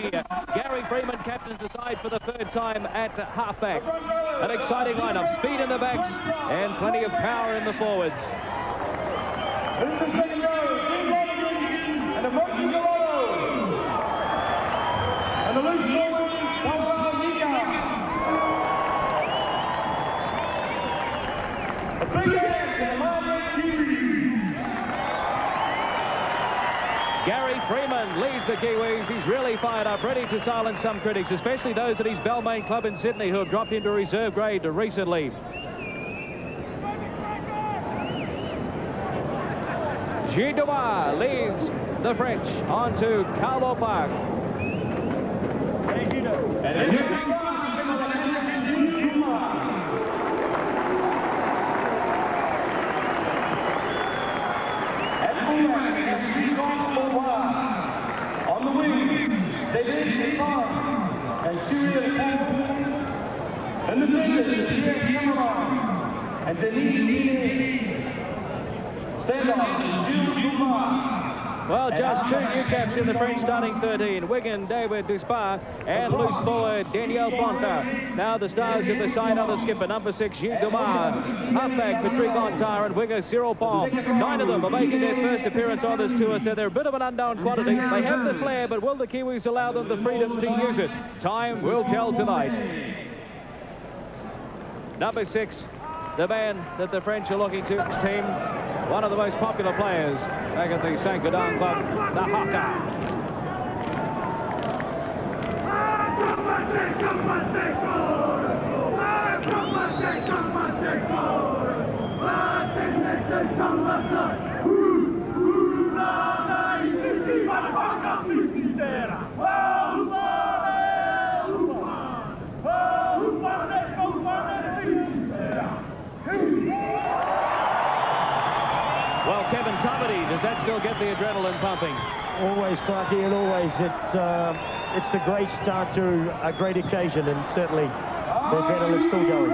Gary Freeman captains the side for the third time at halfback. An exciting lineup, speed in the backs and plenty of power in the forwards. In the second row, and the Monkey Carlaw. And the loose forward, Carlaw. A big hand to the Marlborough Kiwis. Gary Freeman leads the Kiwis. He's really fired up, ready to silence some critics, especially those at his Balmain club in Sydney who have dropped into reserve grade recently. Gilles Dumas leads the French onto Carlaw Park. On the wings, they did and Syria and the centers, Pierre Cameron and Denis. Stand on, Gilles Dumas. Well, just two new caps in the French starting 13. Wigan, David Duspar, and loose forward, Daniel Ponta. Now the stars of the side under skipper, number 6, Gilles Dumas. Halfback, Patrick Gontard, and winger, Cyril Pont. 9 of them are making their first appearance on this tour, so they're a bit of an unknown quantity. They have the flair, but will the Kiwis allow them the freedom to use it? Time will tell tonight. Number 6, the man that the French are looking to, his team. One of the most popular players back at the St. Gaudin club, the Haka. Well, Kevin Tumity, does that still get the adrenaline pumping? Always, Clarkie, and always it's the great start to a great occasion, and certainly the adrenaline's still going.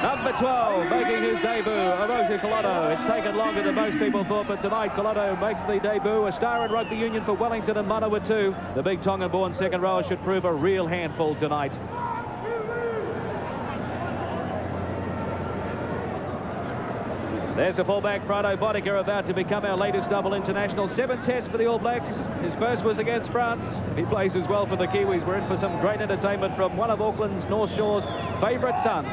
Number 12, making his debut, Orosi Collado. It's taken longer than most people thought, but tonight Collado makes the debut. A star in rugby union for Wellington and Manawatu. The big Tongan-born second rower should prove a real handful tonight. There's the fullback, Frado Boddicker, about to become our latest double international. 7 tests for the All Blacks. His first was against France. He plays as well for the Kiwis. We're in for some great entertainment from one of Auckland's North Shore's favourite sons.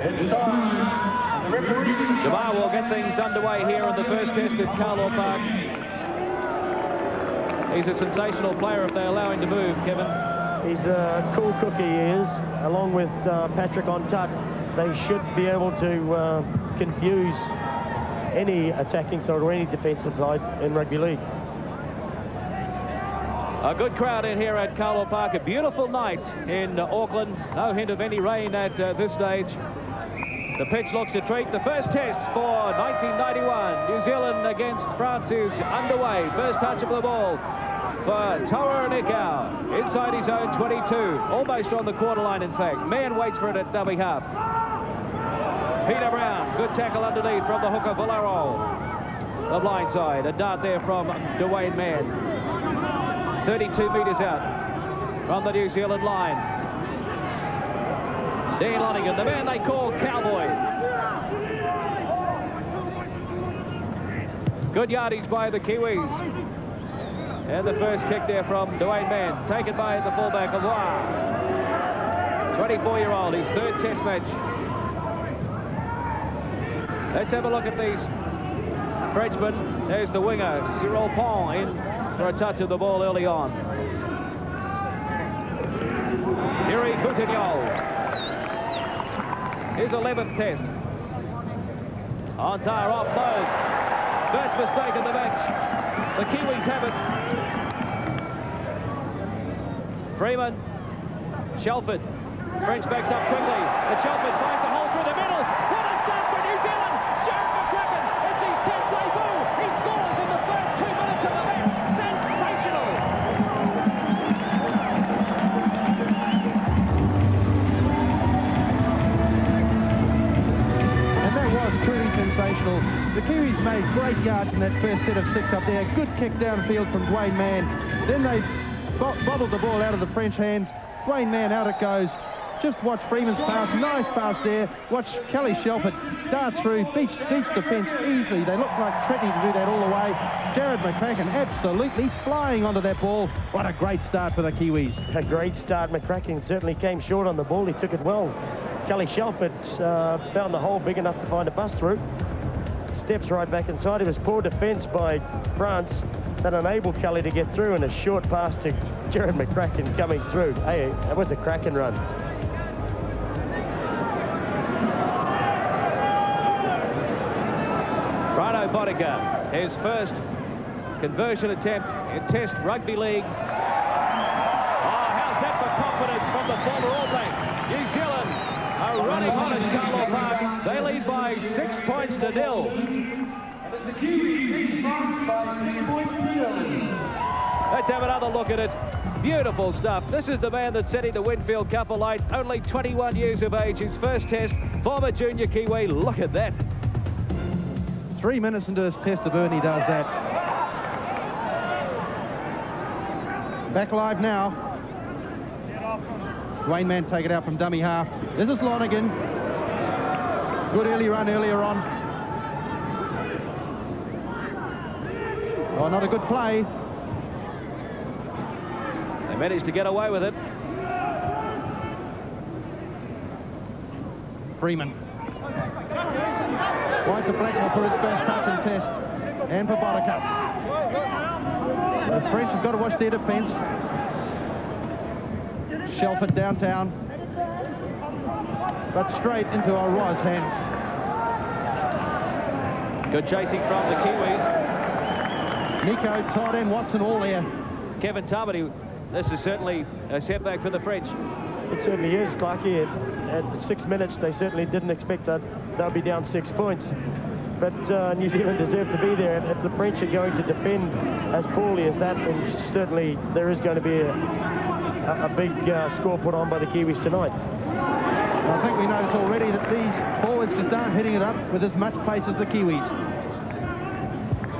It's time. The referee. Dumas will get things underway here in the first test at Carlaw Park. He's a sensational player if they allow him to move, Kevin. He's a cool cookie, he is, along with Patrick on tuck. They should be able to confuse any attacking side or any defensive side in rugby league. A good crowd in here at Carlaw Park. A beautiful night in Auckland. No hint of any rain at this stage. The pitch looks a treat. The first test for 1991. New Zealand against France is underway. First touch of the ball for Toa Nikau. Inside his own 22. Almost on the quarter line, in fact. Mann waits for it at dummy half. Peter Brown, good tackle underneath from the hooker Valero. The blind side, a dart there from Dwayne Mann. 32 metres out from the New Zealand line. Dean Lonergan, the man they call Cowboy. Good yardage by the Kiwis. And the first kick there from Dwayne Mann, taken by the fullback of Wa. 24-year-old, his third test match. Let's have a look at these Frenchmen. There's the winger, Cyril Pont, in for a touch of the ball early on. Thierry Boutignol. His 11th test. Ontara offloads. First mistake of the match. The Kiwis have it. Freeman. Shelford. French backs up quickly. But Shelford finds a hole through the middle. What a start for New Zealand! Jared McCracken, it's his test debut. He scores in the first 2 minutes of the match. Sensational! And that was truly sensational. The Kiwis made great yards in that first set of 6 up there. Good kick downfield from Dwayne Mann. Then they bobbled the ball out of the French hands. Dwayne Mann, out it goes. Just watch Freeman's pass. Nice pass there. Watch Kelly Shelford dart through, beats defence easily. They look like threatening to do that all the way. Jared McCracken absolutely flying onto that ball. What a great start for the Kiwis. A great start. McCracken certainly came short on the ball. He took it well. Kelly Shelford found the hole big enough to find a bust through. Steps right back inside. It was poor defence by France that enabled Kelly to get through, and a short pass to Jared McCracken coming through. Hey, that was a cracking run. Rhino Boddicker, his first conversion attempt in Test Rugby League. Oh, how's that for confidence from the former All Black? New Zealand are running on at Carlaw Park. They lead by 6 points to 0. The Kiwis lead France by 6 points to 0. Let's have another look at it. Beautiful stuff. This is the man that's setting the Winfield Cup alight. Only 21 years of age. His first test. Former junior Kiwi. Look at that. 3 minutes into his test debut and he does that. Back live now. Dwayne Mann take it out from dummy half. This is Lonergan. Good early run earlier on. Oh, not a good play. They managed to get away with it. Freeman. Wide to Blackmore for his first touch and test. And for Boddicker. The French have got to watch their defence. Shelford downtown. But straight into Auroi's hands. Good chasing from the Kiwis. Nico, Todd and Watson all there. Kevin Tamati, this is certainly a setback for the French. It certainly is, Clarkie. At 6 minutes, they certainly didn't expect that they'll be down 6 points. But New Zealand deserved to be there. And if the French are going to defend as poorly as that, then certainly there is going to be a big score put on by the Kiwis tonight. I think we noticed already that these forwards just aren't hitting it up with as much pace as the Kiwis.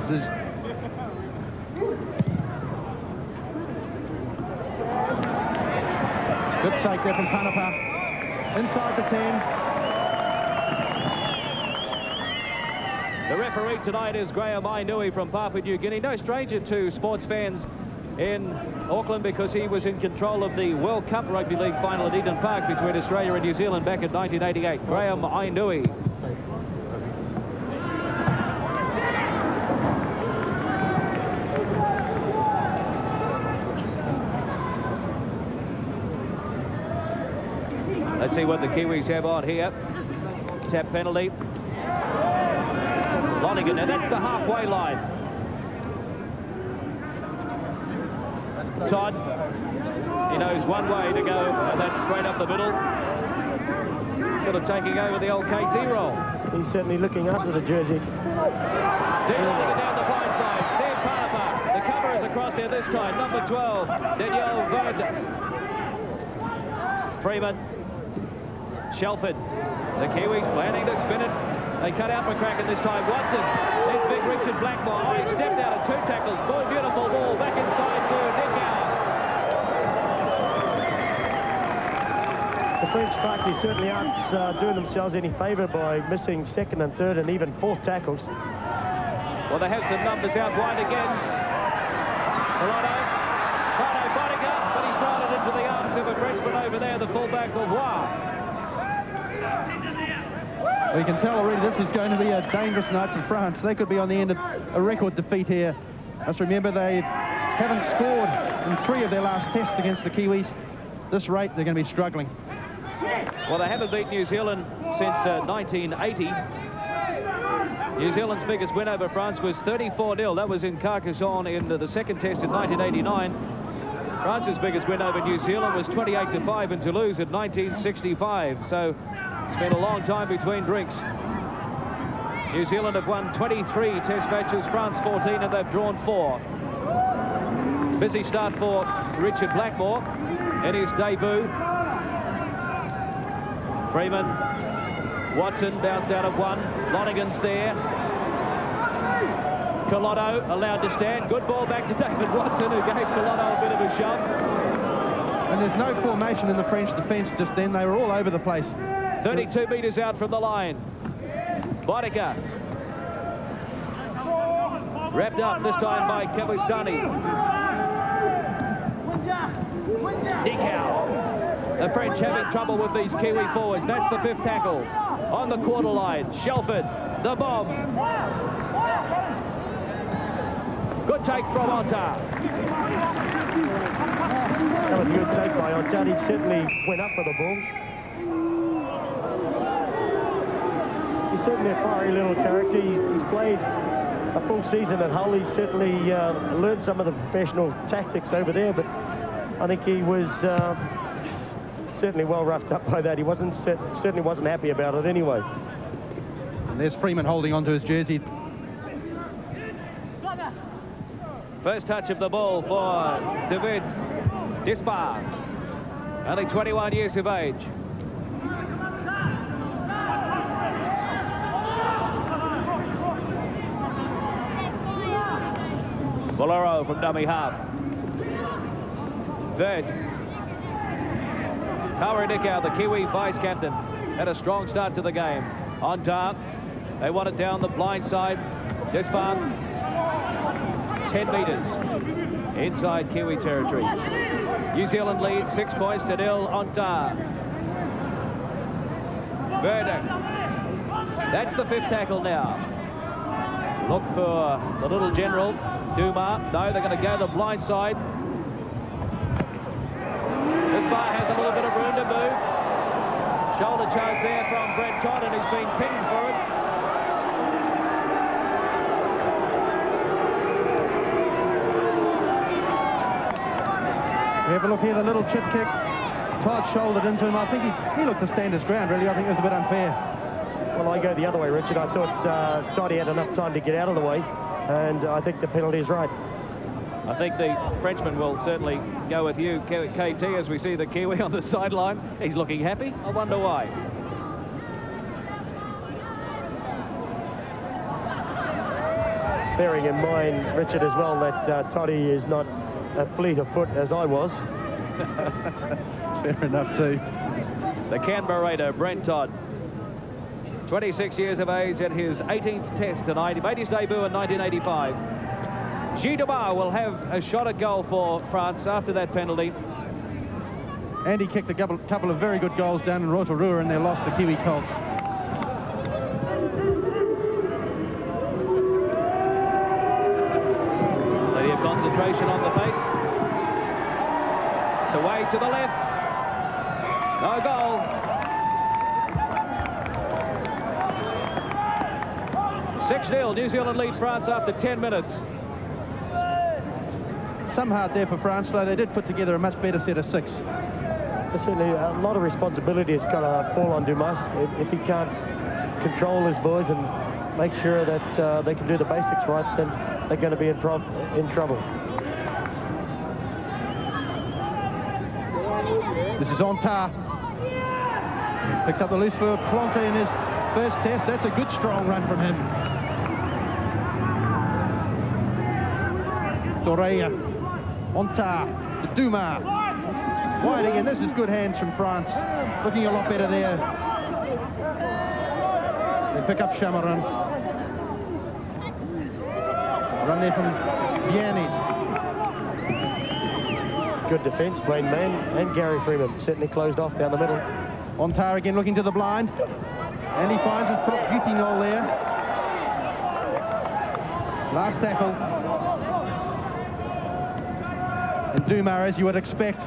This is good shake there from Panapa. Inside the 10. The referee tonight is Graham Ainui from Papua New Guinea. No stranger to sports fans in Auckland because he was in control of the World Cup Rugby League final at Eden Park between Australia and New Zealand back in 1988. Graham Ainui. Let's see what the Kiwis have on here. Tap penalty. Lonergan, now that's the halfway line. Todd, he knows one way to go, and that's straight up the middle. Sort of taking over the old KT role. He's certainly looking after the jersey. Then Lonergan down the blind side. Sam Panapa. The cover is across there this time. Number 12, Danielle Verta. Freeman. Shelford. The Kiwis planning to spin it. They cut out McCracken this time. Watson. There's big Richard Blackmore. Oh, he stepped out of 2 tackles. Boy, beautiful ball. Back inside to Dickau. The French, Clarkie, certainly aren't doing themselves any favour by missing 2nd and 3rd and even 4th tackles. Well, they have some numbers out wide again. Rhino Boddicker, but he's thrown it into the arms of a Frenchman over there, the fullback of Wow. We can tell already this is going to be a dangerous night for France. They could be on the end of a record defeat here. Let's remember they haven't scored in 3 of their last tests against the Kiwis. This rate, they're going to be struggling. Well, they haven't beat New Zealand since 1980. New Zealand's biggest win over France was 34-0. That was in Carcassonne in the 2nd test in 1989. France's biggest win over New Zealand was 28-5 in Toulouse in 1965. So it's been a long time between drinks. New Zealand have won 23 test matches, France 14, and they've drawn 4. Busy start for Richard Blackmore in his debut. Freeman, Watson bounced out of 1. Lonergan's there. Carlaw allowed to stand. Good ball back to David Watson, who gave Carlaw a bit of a shove. And there's no formation in the French defence just then. They were all over the place. 32 metres out from the line. Boddicker. Wrapped up this time by Kiwis. Dickow. The French having trouble with these Kiwi forwards. That's the 5th tackle. On the quarter line, Shelford, the bomb. Good take from Ontar. That was a good take by Ontar. He certainly went up for the ball. He's certainly a fiery little character. He's played a full season at Hull. He certainly learned some of the professional tactics over there, but I think he was certainly well roughed up by that. He certainly wasn't happy about it anyway. And there's Freeman holding onto his jersey. First touch of the ball for David Dispar, only 21 years of age. Valero from dummy half. Third. Kauri Dickow, the Kiwi vice-captain, had a strong start to the game. On top, they want it down the blind side. Dispar, 10 metres inside Kiwi territory. New Zealand leads 6 points to 0 on Tar. Verder. That's the 5th tackle now. Look for the little general, Duma. No, they're going to go the blind side. Dispar has a little bit of room to move. Shoulder charge there from Brent Todd, and he's been pinned for it. We have a look here, the little chip kick. Todd shouldered into him. I think he looked to stand his ground, really. I think it was a bit unfair. Well, I go the other way, Richard. I thought Toddy had enough time to get out of the way, and I think the penalty is right. I think the Frenchman will certainly go with you, KT, as we see the Kiwi on the sideline. He's looking happy. I wonder why. Bearing in mind, Richard, as well, that Toddy is not as fleet of foot as I was. Fair enough, too. The Canberra Raider, Brent Todd. 26 years of age at his 18th test tonight. He made his debut in 1985. Gilles Dumas will have a shot at goal for France after that penalty. And he kicked a couple of very good goals down in Rotorua in their loss to Kiwi Colts. Plenty of concentration on the face. It's away to the left. No goal. 6-0, New Zealand lead France after 10 minutes. Some heart there for France, though. They did put together a much better set of 6. Certainly, a lot of responsibility has got to fall on Dumas. If he can't control his boys and make sure that they can do the basics right, then they're going to be in trouble. This is Ontar. Picks up the loose for Plonte in his first test. That's a good, strong run from him. Torreira. Ontar. Duma. Wide again. This is good hands from France. Looking a lot better there. They pick up Chamarin. Run there from Bianis. Good defence, Dwayne Mann and Gary Freeman certainly closed off down the middle. Ontar again looking to the blind. And he finds his prop Butinol there. Last tackle. And Duma, as you would expect.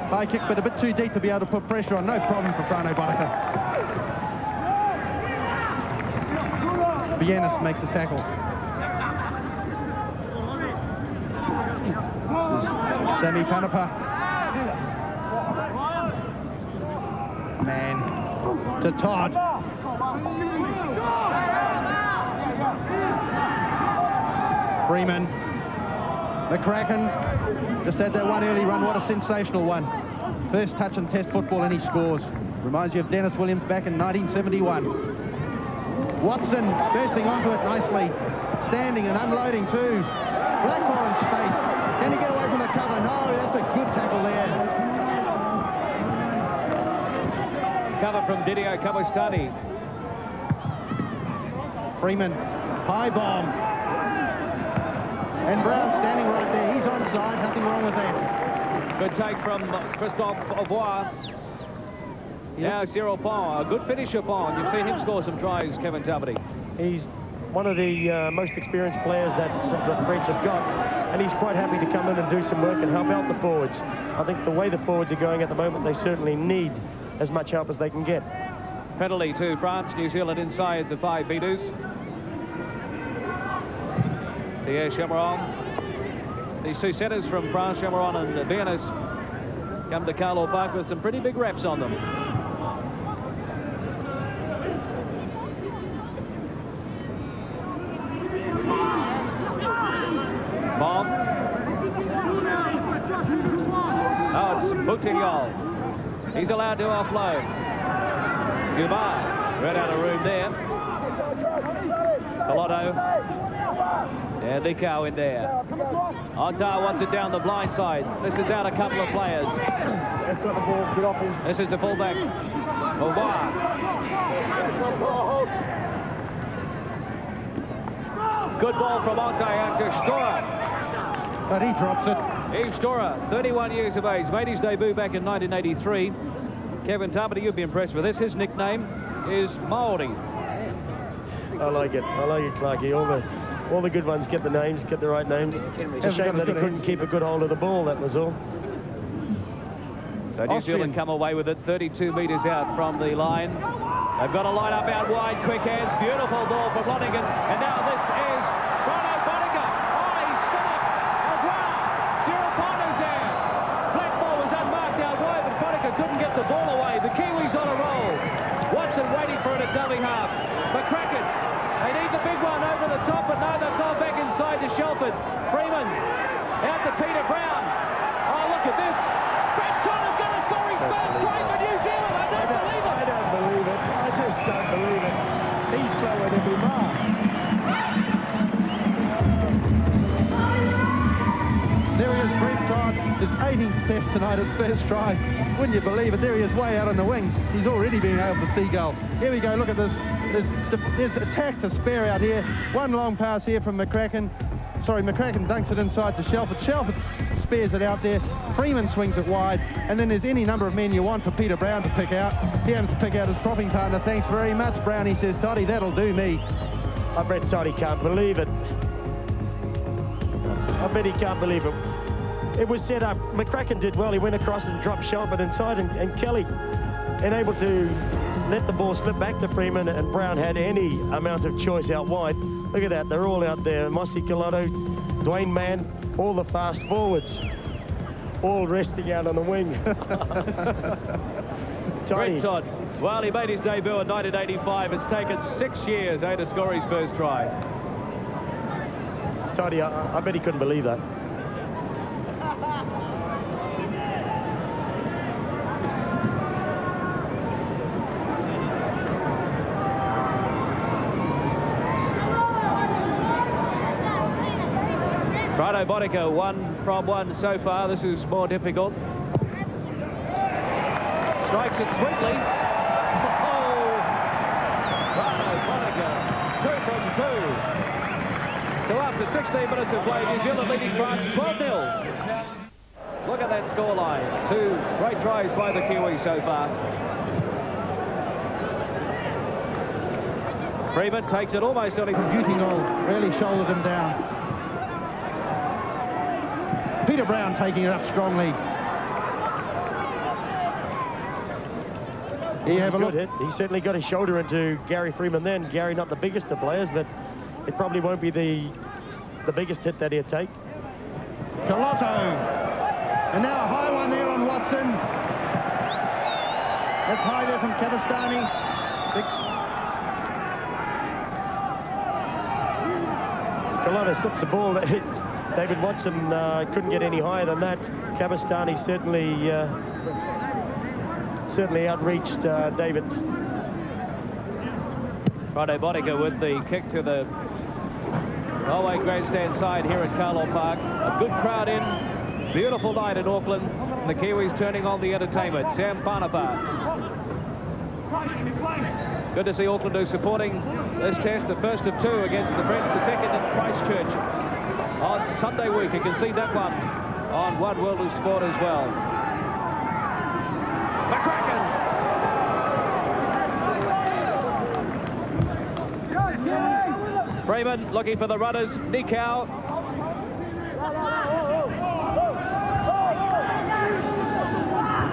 High kick, but a bit too deep to be able to put pressure on. No problem for Frano Boddicker. Bianis makes a tackle. This is Sammy Panapa. Man to Todd. Freeman. McCracken just had that one early run. What a sensational one. First touch in Test football and he scores. Reminds you of Dennis Williams back in 1971. Watson bursting onto it nicely. Standing and unloading too. Blackmore in space. Can he get away from the cover? No, that's a good tackle there. Cover from Didio Kabustani. Freeman, high bomb. And Brown standing right there. He's onside, nothing wrong with that. Good take from Christophe Aubois. Now Cyril Pond, a good finisher Pond. You've seen him score some tries, Kevin Tapperty. He's one of the most experienced players that the French have got, and he's quite happy to come in and do some work and help out the forwards. I think the way the forwards are going at the moment, they certainly need as much help as they can get. Penalty to France, New Zealand inside the 5 metres. Pierre Chameron. These two centres from France, Chameron and Bernes, come to Carlaw Park with some pretty big reps on them. Bomb. Oh, it's Boutigol. He's allowed to offload. Gumar, right out of room there. Colotto. And Likau in there. Ontar wants it down the blind side. This is out a couple of players. This is the fullback. Aubois. Good ball from Ontar to Storer. But he drops it. Yves Storer, 31 years of age, made his debut back in 1983. Kevin Tapperty, you'd be impressed with this. His nickname is Maori. I like it, Clarkie. All the good ones get the names, get the right names. It's a shame that he couldn't keep a good hold of the ball, that was all. So New Zealand come away with it 32 metres out from the line. They've got a line up out wide, quick hands, beautiful ball for Lonergan. And now this is Bruno Bodega. Oh, he's stopped. On ground. Cyril Pond is there. Blackmore was unmarked out wide, but Bodega couldn't get the ball away. The Kiwis on a roll. Watson waiting for it at dummy half. McCracken, they need the big one over the top, but no, they've gone back inside to Shelford. Freeman, out to Peter Brown. Oh, look at this. Brett Tonner's going to score his first try for New Zealand. I don't believe it. I don't believe it. I just don't believe it. He's slow at every mark. There he is, Brent Todd, his 18th test tonight, his first try. Wouldn't you believe it? There he is, way out on the wing. He's already been able to seagull. Here we go, look at this. There's attack to spare out here. One long pass here from McCracken. Sorry, McCracken dunks it inside to Shelford. Shelford spares it out there. Freeman swings it wide. And then there's any number of men you want for Peter Brown to pick out. He happens to pick out his propping partner. Thanks very much, Brownie, says Toddy. That'll do me. I bet Toddy can't believe it. I bet he can't believe it. It was set up. McCracken did well. He went across and dropped Shelford inside, and Kelly able to let the ball slip back to Freeman, and Brown had any amount of choice out wide. Look at that. They're all out there. Mossy Colotto, Dwayne Mann, all the fast forwards, all resting out on the wing. Brett Todd. Well, he made his debut in 1985. It's taken 6 years to score his first try. Toddy, I bet he couldn't believe that. Bruno Bodega, 1 from 1 so far. This is more difficult. Strikes it sweetly. Oh! Bruno Bodega, 2 from 2. So after 16 minutes of play, New Zealand leading France 12-0. Look at that scoreline. 2 great tries by the Kiwis so far. Freeman takes it almost early. Boutigol really shouldered him down. Peter Brown taking it up strongly. Here you have a look. Hit. He certainly got his shoulder into Gary Freeman then. Gary, not the biggest of players, but it probably won't be the biggest hit that he'll take. Colotto. And now a high one there on Watson. That's high there from Kabustani. Colotto slips the ball. David Watson couldn't get any higher than that. Kabustani certainly outreached David. Righto, Boddicker with the kick to the Galway grandstand side here at Carlaw Park. A good crowd in. Beautiful night in Auckland. The Kiwis turning on the entertainment. Sam Parnapa. Good to see Aucklanders supporting this test, the first of two against the French, the second in Christchurch on Sunday week. You can see that one on One World of Sport as well. McCracken. Freeman looking for the runners. Nikau.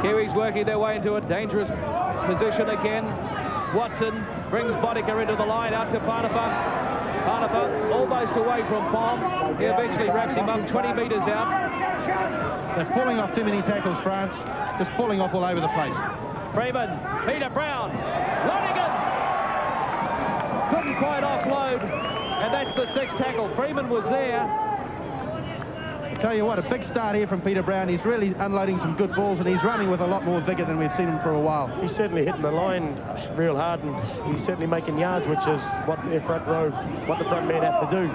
Kiwis working their way into a dangerous position again. Watson brings Boddicker into the line, out to Parnapa. Parnapa almost away from Palm. He eventually wraps him up 20 metres out. They're falling off too many tackles, France. Just falling off all over the place. Freeman, Peter Brown, Lonigan. Couldn't quite offload, and that's the sixth tackle. Freeman was there. I tell you what, a big start here from Peter Brown. He's really unloading some good balls, and he's running with a lot more vigour than we've seen him for a while. He's certainly hitting the line real hard, and he's certainly making yards, which is what their front row, what the front men have to do,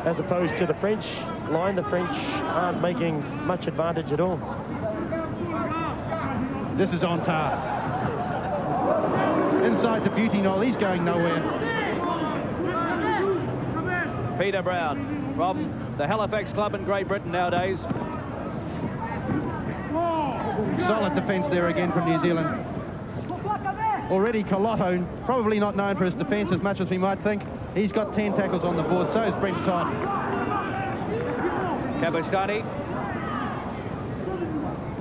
as opposed to the French line. The French aren't making much advantage at all. This is on tar. Inside the beauty knoll, he's going nowhere. Peter Brown from the Halifax club in Great Britain nowadays. Solid defence there again from New Zealand. Already Carlaw, probably not known for his defence as much as we might think. He's got 10 tackles on the board, so is Brent Todd. Kabastani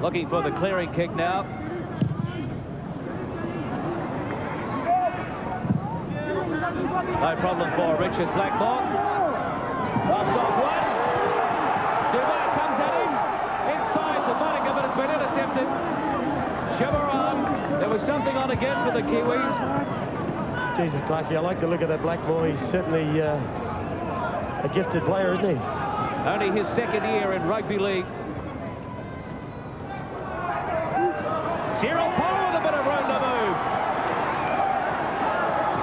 looking for the clearing kick now. No problem for Richard Blackmore. Knocks off one. Dubois comes at him. Inside to Boddicker, but it's been intercepted. Chimaron. There was something on again for the Kiwis. Jesus, Clarkie, I like the look of that Blackmore. He's certainly a gifted player, isn't he? Only his second year in rugby league. Cyril Paul with a bit of room to move.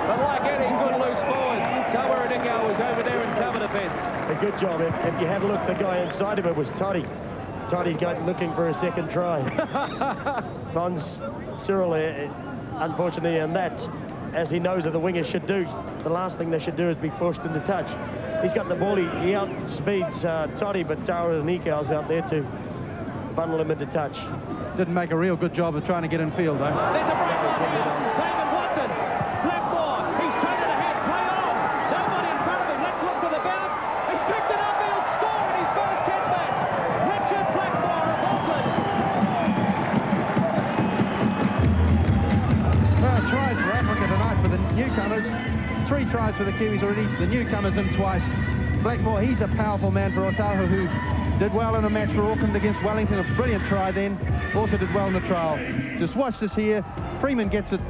But like any good loose forward, Tawa Nikau was over there in cover defence. A good job. If you had a look, the guy inside of it was Toddy. Toddy's going looking for a second try. Pons Cyril, unfortunately, and that, as he knows that the wingers should do, the last thing they should do is be forced into touch. He's got the ball, he outspeeds Toddy, but Tawa Nikau's out there to bundle him into touch. Didn't make a real good job of trying to get in field, though. There's a break on here. David Watson. Blackmore. He's taken ahead. Play on. Nobody in front of him. Let's look for the bounce. He's picked it up. He'll score in his first test match. Richard Blackmore of Auckland. Well, tries for Africa tonight for the newcomers. 3 tries for the Kiwis already. The newcomers in twice. Blackmore, he's a powerful man for Otahu, who did well in a match for Auckland against Wellington. A brilliant try then. Also did well in the trial. Just watch this here. Freeman gets it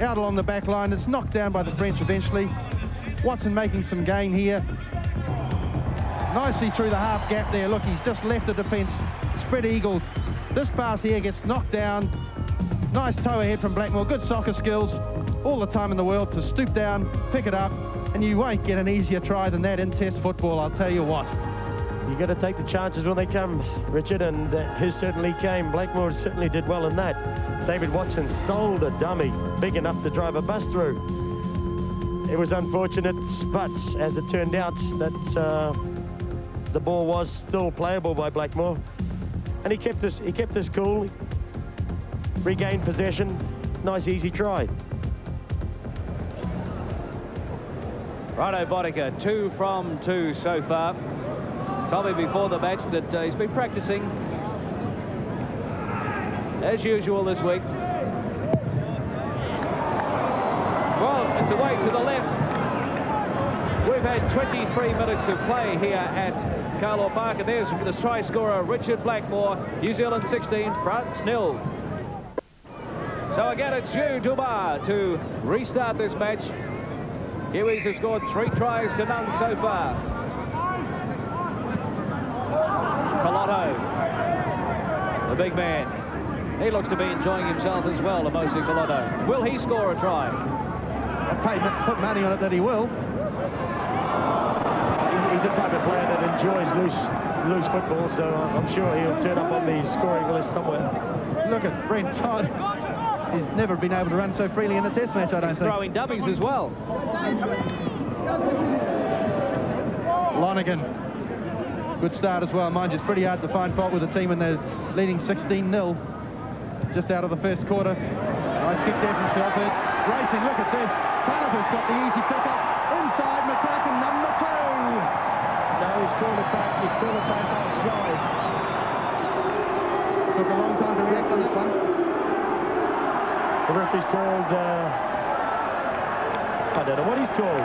out along the back line. It's knocked down by the French eventually. Watson making some gain here. Nicely through the half gap there. Look, he's just left the defence. Spread eagle. This pass here gets knocked down. Nice toe ahead from Blackmore. Good soccer skills. All the time in the world to stoop down, pick it up, and you won't get an easier try than that in Test football, I'll tell you what. You've got to take the chances when they come, Richard, and his certainly came. Blackmore certainly did well in that. David Watson sold a dummy big enough to drive a bus through. It was unfortunate, but as it turned out, that the ball was still playable by Blackmore, and he kept this cool, regained possession. Nice easy try. Righto, Boddicker, 2 from 2 so far. Told me before the match that he's been practicing as usual this week. Well, it's away to the left. We've had 23 minutes of play here at Carlaw Park, and there's the try scorer, Richard Blackmore. New Zealand 16, France 0. So again, it's Hugh Dubois to restart this match. Kiwis have scored 3 tries to none so far. Carlaw, the big man. He looks to be enjoying himself as well, Amosi Carlaw. Will he score a try? put money on it that he will. He's the type of player that enjoys loose football, so I'm sure he'll turn up on the scoring list somewhere. Look at Brent Todd. He's never been able to run so freely in a test match, I don't think. Throwing dummies as well. Lonergan. Good start as well. Mind you, it's pretty hard to find fault with the team when they're leading 16-0 just out of the first quarter. Nice kick there from Shelford. Racing, look at this. Panama's got the easy pick-up. Inside, McCracken, number 2. No, he's called it back. He's called it back offside. Took a long time to react on this one. The referee's called... I don't know what he's called.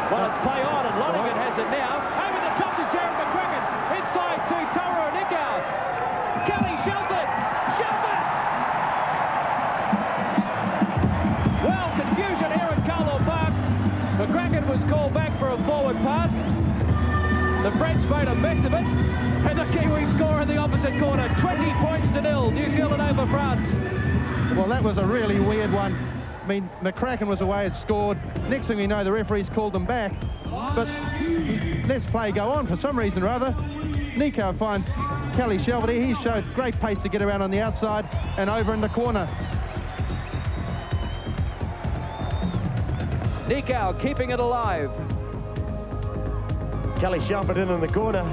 Well, it's play on, and Lonergan has it now. Over the top to Jared McCracken. Inside to Tara Nikau. Kelly Shelford. Shelford! Well, confusion here at Carlaw Park. McCracken was called back for a forward pass. The French made a mess of it. And the Kiwis score in the opposite corner. 20 points to 0. New Zealand over France. Well, that was a really weird one. I mean, McCracken was away, had scored. Next thing we know, the referees called them back. But let's play go on for some reason or other. Nico finds Kelly Shelford. He showed great pace to get around on the outside and over in the corner. Nikau keeping it alive. Kelly Shelford in the corner.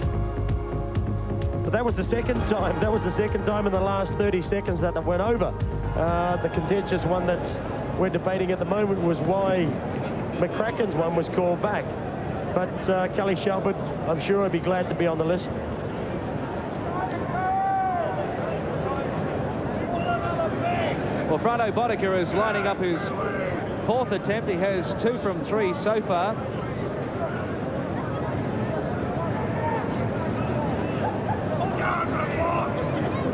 But that was the second time. That was the second time in the last 30 seconds that they went over. The contentious one that we're debating at the moment was why McCracken's one was called back. But Kelly Shelford, I'm sure, would be glad to be on the list. Well, Brando Boddicker is lining up his 4th attempt. He has 2 from 3 so far.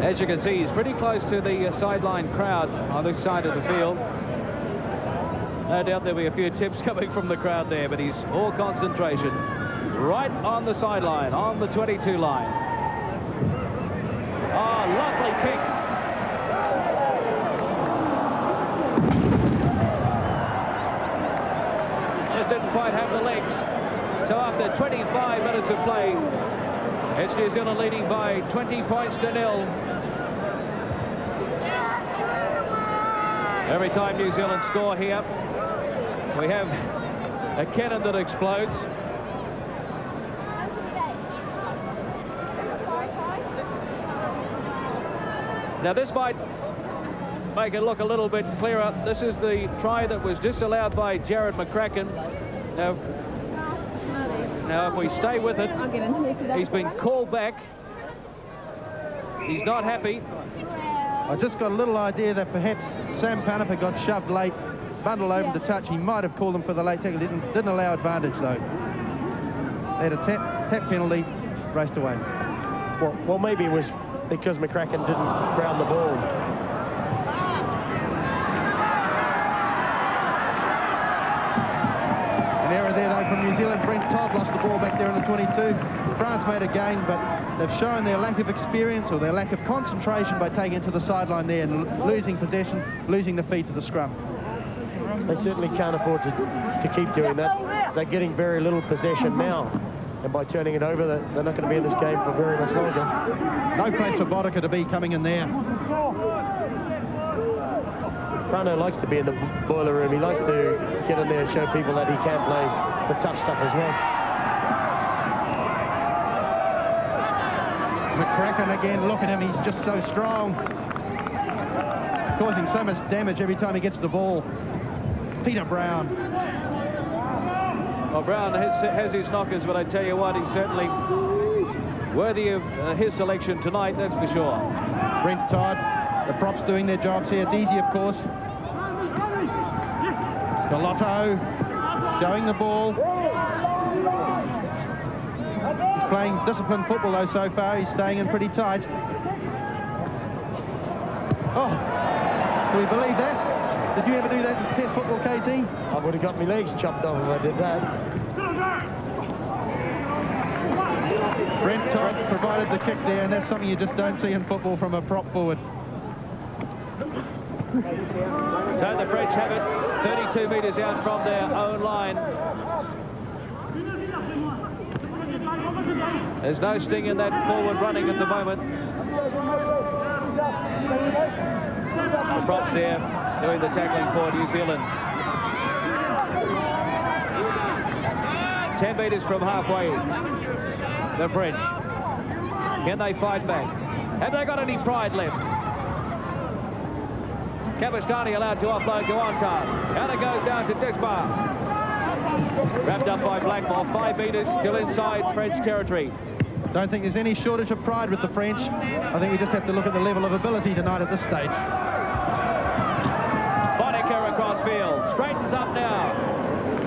As you can see, he's pretty close to the sideline crowd on this side of the field. No doubt there'll be a few tips coming from the crowd there, but he's all concentration. Right on the sideline, on the 22 line. Oh, lovely kick. Just didn't quite have the legs. So after 25 minutes of play, it's New Zealand leading by 20 points to 0. Every time New Zealand score here, we have a cannon that explodes. Now this might make it look a little bit clearer. This is the try that was disallowed by Jared McCracken. Now if we stay with it, he's been called back. He's not happy. I just got a little idea that perhaps Sam Panapa got shoved late, bundled over the touch. He might have called him for the late tackle. Didn't allow advantage though. They had a tap penalty, raced away. Well, maybe it was because McCracken didn't ground the ball. An error there though from New Zealand. Brent Todd lost the ball back there in the 22. France made a gain, but they've shown their lack of experience or their lack of concentration by taking it to the sideline there and losing possession, losing the feed to the scrum. They certainly can't afford to keep doing that. They're getting very little possession now. And by turning it over, they're not going to be in this game for very much longer. No place for Boddicker to be coming in there. Frano likes to be in the boiler room. He likes to get in there and show people that he can play the tough stuff as well. McCracken again, look at him, he's just so strong. Causing so much damage every time he gets the ball. Peter Brown. Well, Brown has his knockers, but I tell you what, he's certainly worthy of his selection tonight, that's for sure. Brent Todd, the props doing their jobs here. It's easy, of course. Galotto showing the ball. He's playing disciplined football, though, so far. He's staying in pretty tight. Oh, do we believe that? Did you ever do that in test football, KT? I would have got my legs chopped off if I did that. Brent Todd provided the kick there, and that's something you just don't see in football from a prop forward. So the French have it 32 metres out from their own line. There's no sting in that forward running at the moment. The props there doing the tackling for New Zealand. 10 metres from halfway, the French. Can they fight back? Have they got any pride left? Kabastani allowed to offload to Ontar. And it goes down to Desbar. Wrapped up by Blackmore. 5 metres still inside French territory. Don't think there's any shortage of pride with the French. I think we just have to look at the level of ability tonight at this stage. Boddicker across field. Straightens up now.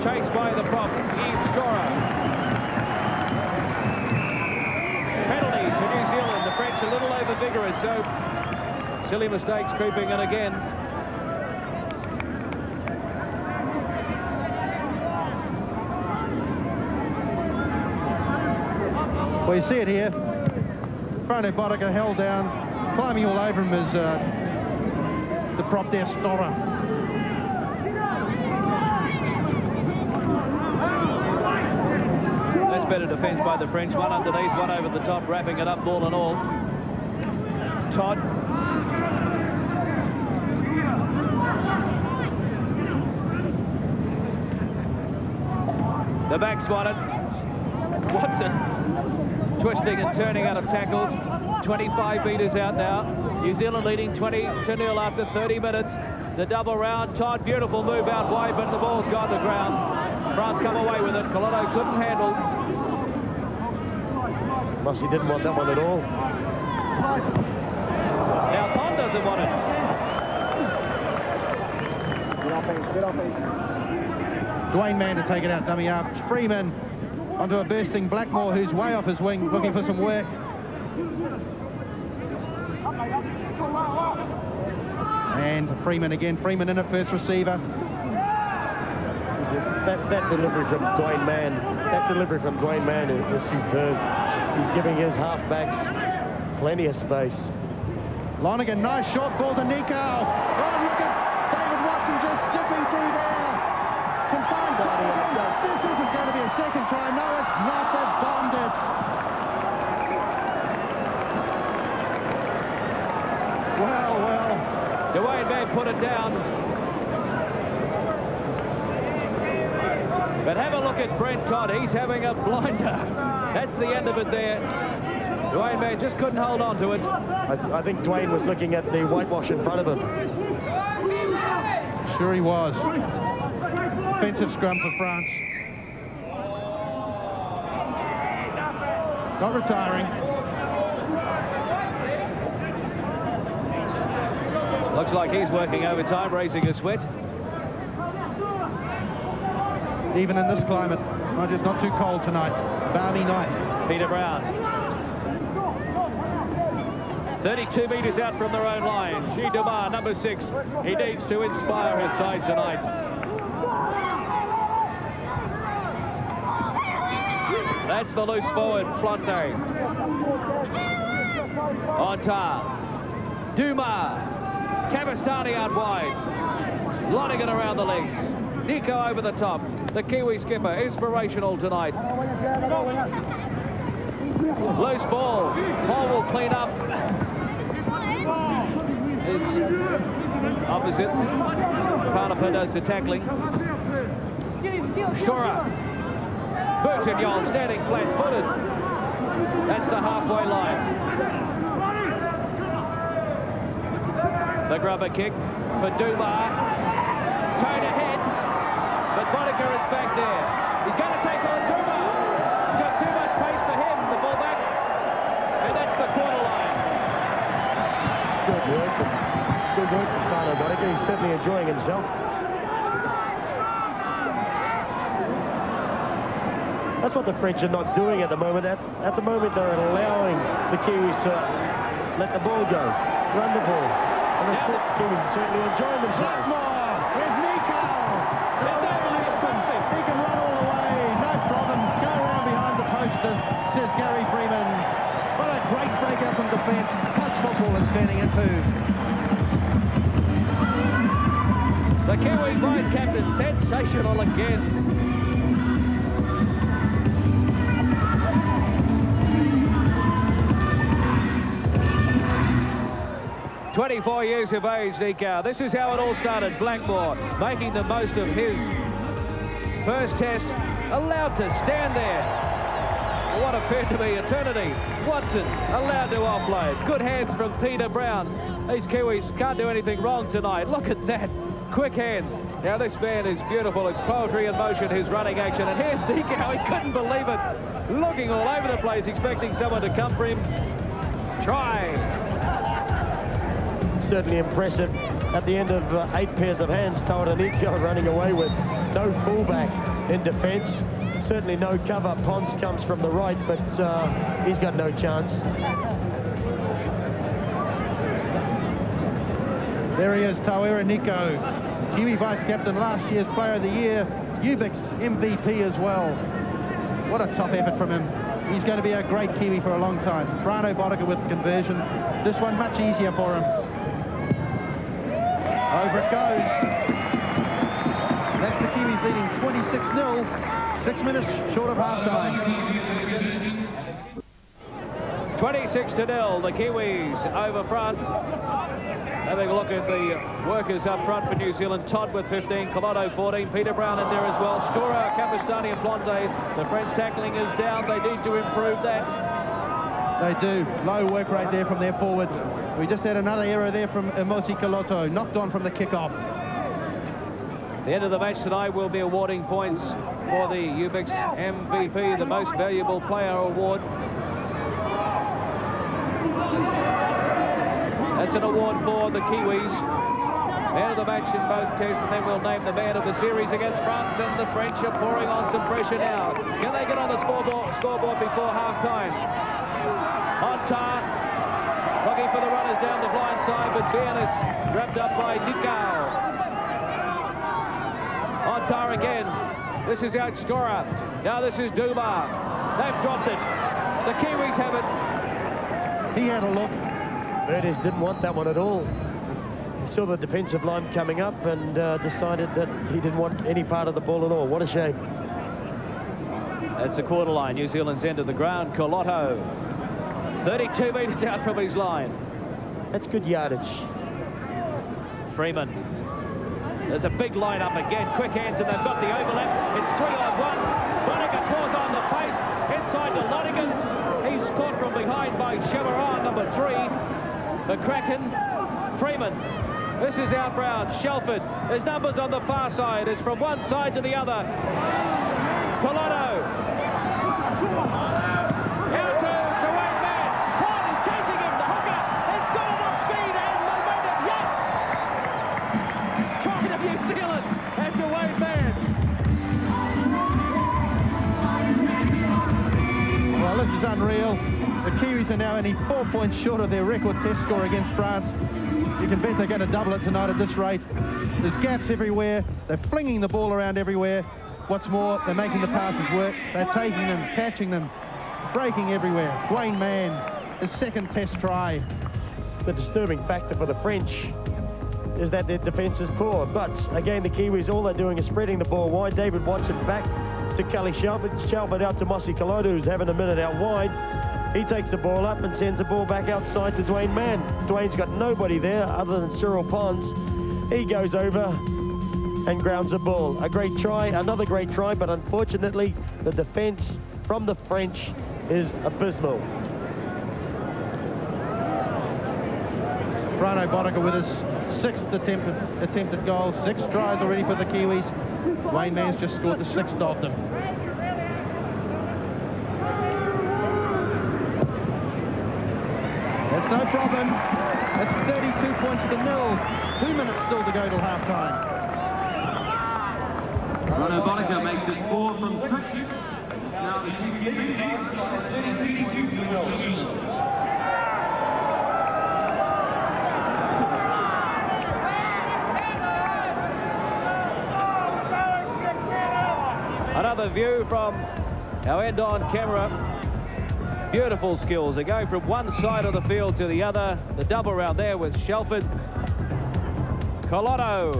Chased by the prop, Yves Storer. Penalty to New Zealand. The French a little over-vigorous, so silly mistakes creeping in again. Well, you see it here. Frano Boddicker held down. Climbing all over him is the prop there, Storer. That's better defence by the French. One underneath, one over the top, wrapping it up, ball and all. Todd. The back spotted. Watson twisting and turning out of tackles. 25 metres out now. New Zealand leading 20-0 after 30 minutes. The double round. Todd, beautiful move out wide, but the ball's gone to the ground. France come away with it. Carlaw couldn't handle. Mossy didn't want that one at all. Now Pond doesn't want it. Dwayne Mann to take it out, dummy up. Freeman onto a bursting Blackmore, who's way off his wing, looking for some work. And Freeman again. Freeman in at first receiver. That delivery from Dwayne Mann, is superb. He's giving his halfbacks plenty of space. Lonergan, nice short ball to Nico. Oh, look at David Watson just zipping through there. Confines Todd again. This isn't going to be a second try. No, it's not. They've bombed it. Well. Dwayne Mann put it down. But have a look at Brent Todd. He's having a blinder. That's the end of it there. Dwayne Mann just couldn't hold on to it. I think Dwayne was looking at the whitewash in front of him. Sure he was. Offensive scrum for France. Not retiring. Looks like he's working overtime, raising a sweat. Even in this climate, it's not too cold tonight. Balmy night. Peter Brown. 32 metres out from their own line. G. Dumar, number 6. He needs to inspire his side tonight. That's the loose forward, Flonte. Ontar. Dumar. Kabastani out wide. Lonergan around the legs. Nico over the top. The Kiwi skipper, inspirational tonight. Loose ball. Paul will clean up. Is opposite. Parnapa does the tackling. Storer. Burton-Yol standing flat-footed. That's the halfway line. The grubber kick for Dumar. Tone ahead. But Boddicker is back there. He's going to take on Dumar. He's got too much pace for him, the fullback. And that's the quarter line. Good work. Good work from Carlo Boddicker. He's certainly enjoying himself. That's what the French are not doing at the moment. At the moment, they're allowing the Kiwis to let the ball go, run the ball. And the Kiwis are certainly enjoying themselves. Blackmore! There's Nico! They're away in the open. He can run all the way. No problem. Go around behind the posters, says Gary Freeman. What a great breakout from defence. Touch football is turning into. The Kiwi vice-captain, sensational again. 24 years of age, Nikau. This is how it all started. Blackmore making the most of his first test, allowed to stand there. What appeared to be eternity. Watson allowed to offload. Good hands from Peter Brown. These Kiwis can't do anything wrong tonight. Look at that. Quick hands. Now this man is beautiful. It's poetry in motion, his running action. And here's Nikau. He couldn't believe it. Looking all over the place, expecting someone to come for him. Try. Certainly impressive. At the end of 8 pairs of hands, Nikau running away with no fullback in defence. Certainly no cover. Pons comes from the right, but he's got no chance. There he is, Tawera Nikau, Kiwi vice-captain, last year's Player of the Year, Ubix MVP as well. What a top effort from him. He's going to be a great Kiwi for a long time. Brano Boddicker with conversion. This one much easier for him. Over it goes. That's the Kiwis leading 26-0, 6 minutes short of half-time. 26-0, the Kiwis over France. Having a look at the workers up front for New Zealand. Todd with 15, Carlaw 14, Peter Brown in there as well. Stora, Capistani and Plonte. The French tackling is down. They need to improve that. They do. Low work rate there from their forwards. We just had another error there from Emosi Kaloto, knocked on from the kickoff. The end of the match tonight will be awarding points for the Ubix MVP, the Most Valuable Player Award. That's an award for the Kiwis. Man of the match in both tests, and then we'll name the man of the series against France, and the French are pouring on some pressure now. Can they get on the scoreboard before half-time? Hontar looking for the runners down the blind side, but Bien is wrapped up by Nikau. Hontar again. This is out Stora. Now this is Dumar. They've dropped it. The Kiwis have it. He had a look. Verdes didn't want that one at all. He saw the defensive line coming up and decided that he didn't want any part of the ball at all. What a shame. That's the quarter line, New Zealand's end of the ground. Carlaw, 32 metres out from his line. That's good yardage. Freeman. There's a big line up again. Quick hands, and they've got the overlap. It's 3-on-1. Boddicker draws on the pace. Inside to Lonigan. He's caught from behind by Chevron, number 3. The Kraken. Freeman. This is out Brown. Shelford. There's numbers on the far side. It's from one side to the other. Carlaw. Out to Dwayne Mann. Pond is chasing him. The hooker has got enough speed and momentum. Yes! Trying to New Zealand and Dwayne Mann. Well, this is unreal. The Kiwis are now only 4 points short of their record test score against France. You can bet they're going to double it tonight at this rate. There's gaps everywhere. They're flinging the ball around everywhere. What's more, they're making the passes work. They're taking them, catching them, breaking everywhere. Dwayne Mann, his second test try. The disturbing factor for the French is that their defence is poor. But again, the Kiwis, all they're doing is spreading the ball wide. David Watson back to Kelly Shelford. Shelford out to Mosi Kaloto, who's having a minute out wide. He takes the ball up and sends the ball back outside to Dwayne Mann. Dwayne's got nobody there other than Cyril Pons. He goes over and grounds the ball. A great try, another great try, but unfortunately the defence from the French is abysmal. Brano Boddicker with his 6th attempted goal. 6 tries already for the Kiwis. Dwayne Mann's just scored the 6th of them. That's no problem. That's 32 points to 0. 2 minutes still to go till half-time. Brano Boddicker makes it 4 from 6. Now the 32 to 0. Another view from our end-on camera. Beautiful skills. They're going from one side of the field to the other. The double round there with Shelford. Carlaw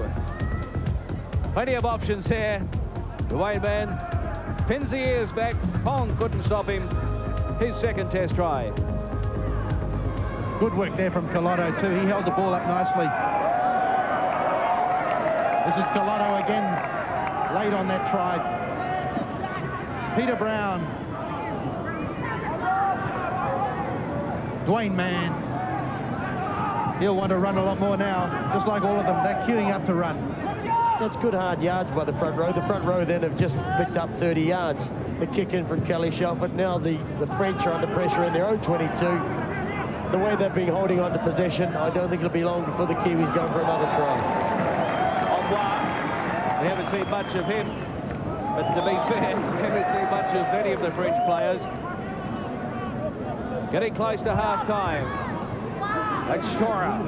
Plenty of options here. The Wayne man pins the ears back. Pong couldn't stop him. His second test try. Good work there from Carlaw too. He held the ball up nicely. This is Carlaw again, late on that try. Peter Brown. Dwayne Mann. He'll want to run a lot more now, just like all of them. They're queuing up to run. That's good hard yards by the front row. The front row then have just picked up 30 yards. The kick in from Kelly Shelford. Now the French are under pressure in their own 22. The way they've been holding on to possession, I don't think it'll be long before the Kiwis go for another try. We haven't seen much of him, but to be fair, we haven't seen much of many of the French players. Getting close to half-time. That's Stora.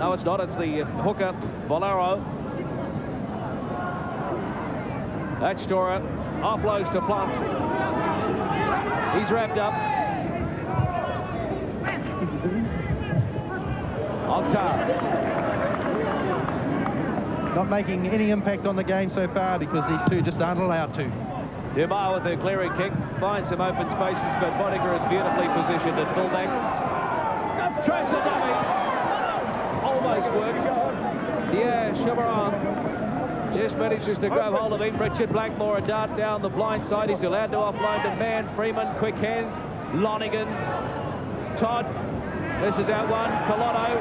No, it's not. It's the hooker, Bolero. That's Stora. Offloads to Plant. He's wrapped up. On top. Not making any impact on the game so far because these two just aren't allowed to. Dumas with a clearing kick. Finds some open spaces, but Boddicker is beautifully positioned at fullback. Tries a dummy. Almost worked. Yeah, Chabaron just manages to grab hold of him. Richard Blackmore, a dart down the blind side. He's allowed to offload to Mann. Freeman, quick hands. Lonigan. Todd. This is out one. Carlaw.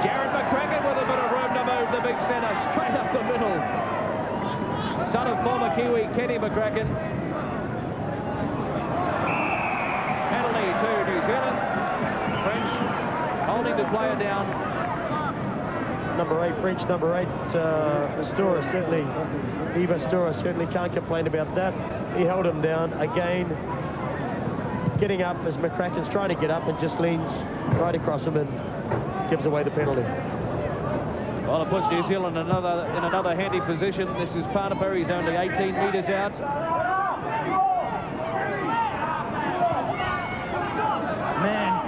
Jared McCracken with a bit of room to move the big centre. Straight up the middle. Son of former Kiwi, Kenny McCracken. Penalty to New Zealand. French holding the player down. Number 8, French number 8, Stora certainly, Eva Stora certainly can't complain about that. He held him down again, getting up as McCracken's trying to get up and just leans right across him and gives away the penalty. Well, it puts New Zealand in another handy position. This is Parnapper. He's only 18 metres out. Man.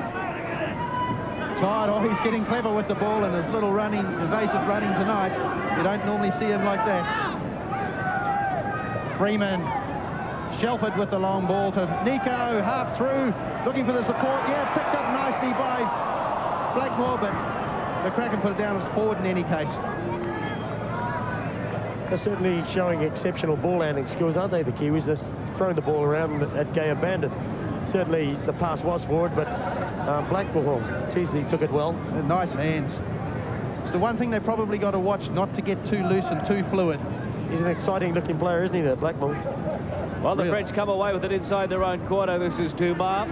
Todd, oh, he's getting clever with the ball and his little running, evasive running tonight. You don't normally see him like that. Freeman. Shelford with the long ball to Nico, half through, looking for the support. Yeah, picked up nicely by Blackmore, but McCracken put it down as forward in any case. They're certainly showing exceptional ball landing skills, aren't they, the Kiwis? They're throwing the ball around at gay abandon. Certainly the pass was forward, but Blackmore, geez, he took it well. And nice hands. It's the one thing they probably got to watch, not to get too loose and too fluid. He's an exciting looking player, isn't he, that Blackmore? Well, the French come away with it inside their own quarter. This is Dumas.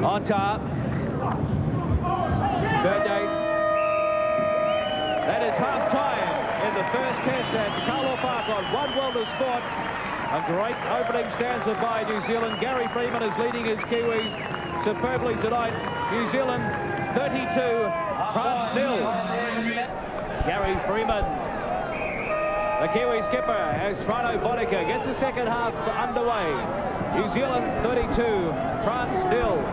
On top. Birthday. That is half-time in the first test at Carlaw Park on One World of Sport. A great opening stanza by New Zealand. Gary Freeman is leading his Kiwis superbly tonight. New Zealand 32, France 0. Gary Freeman. The Kiwi skipper, as Frano Boddicker gets the second half underway. New Zealand 32, France 0.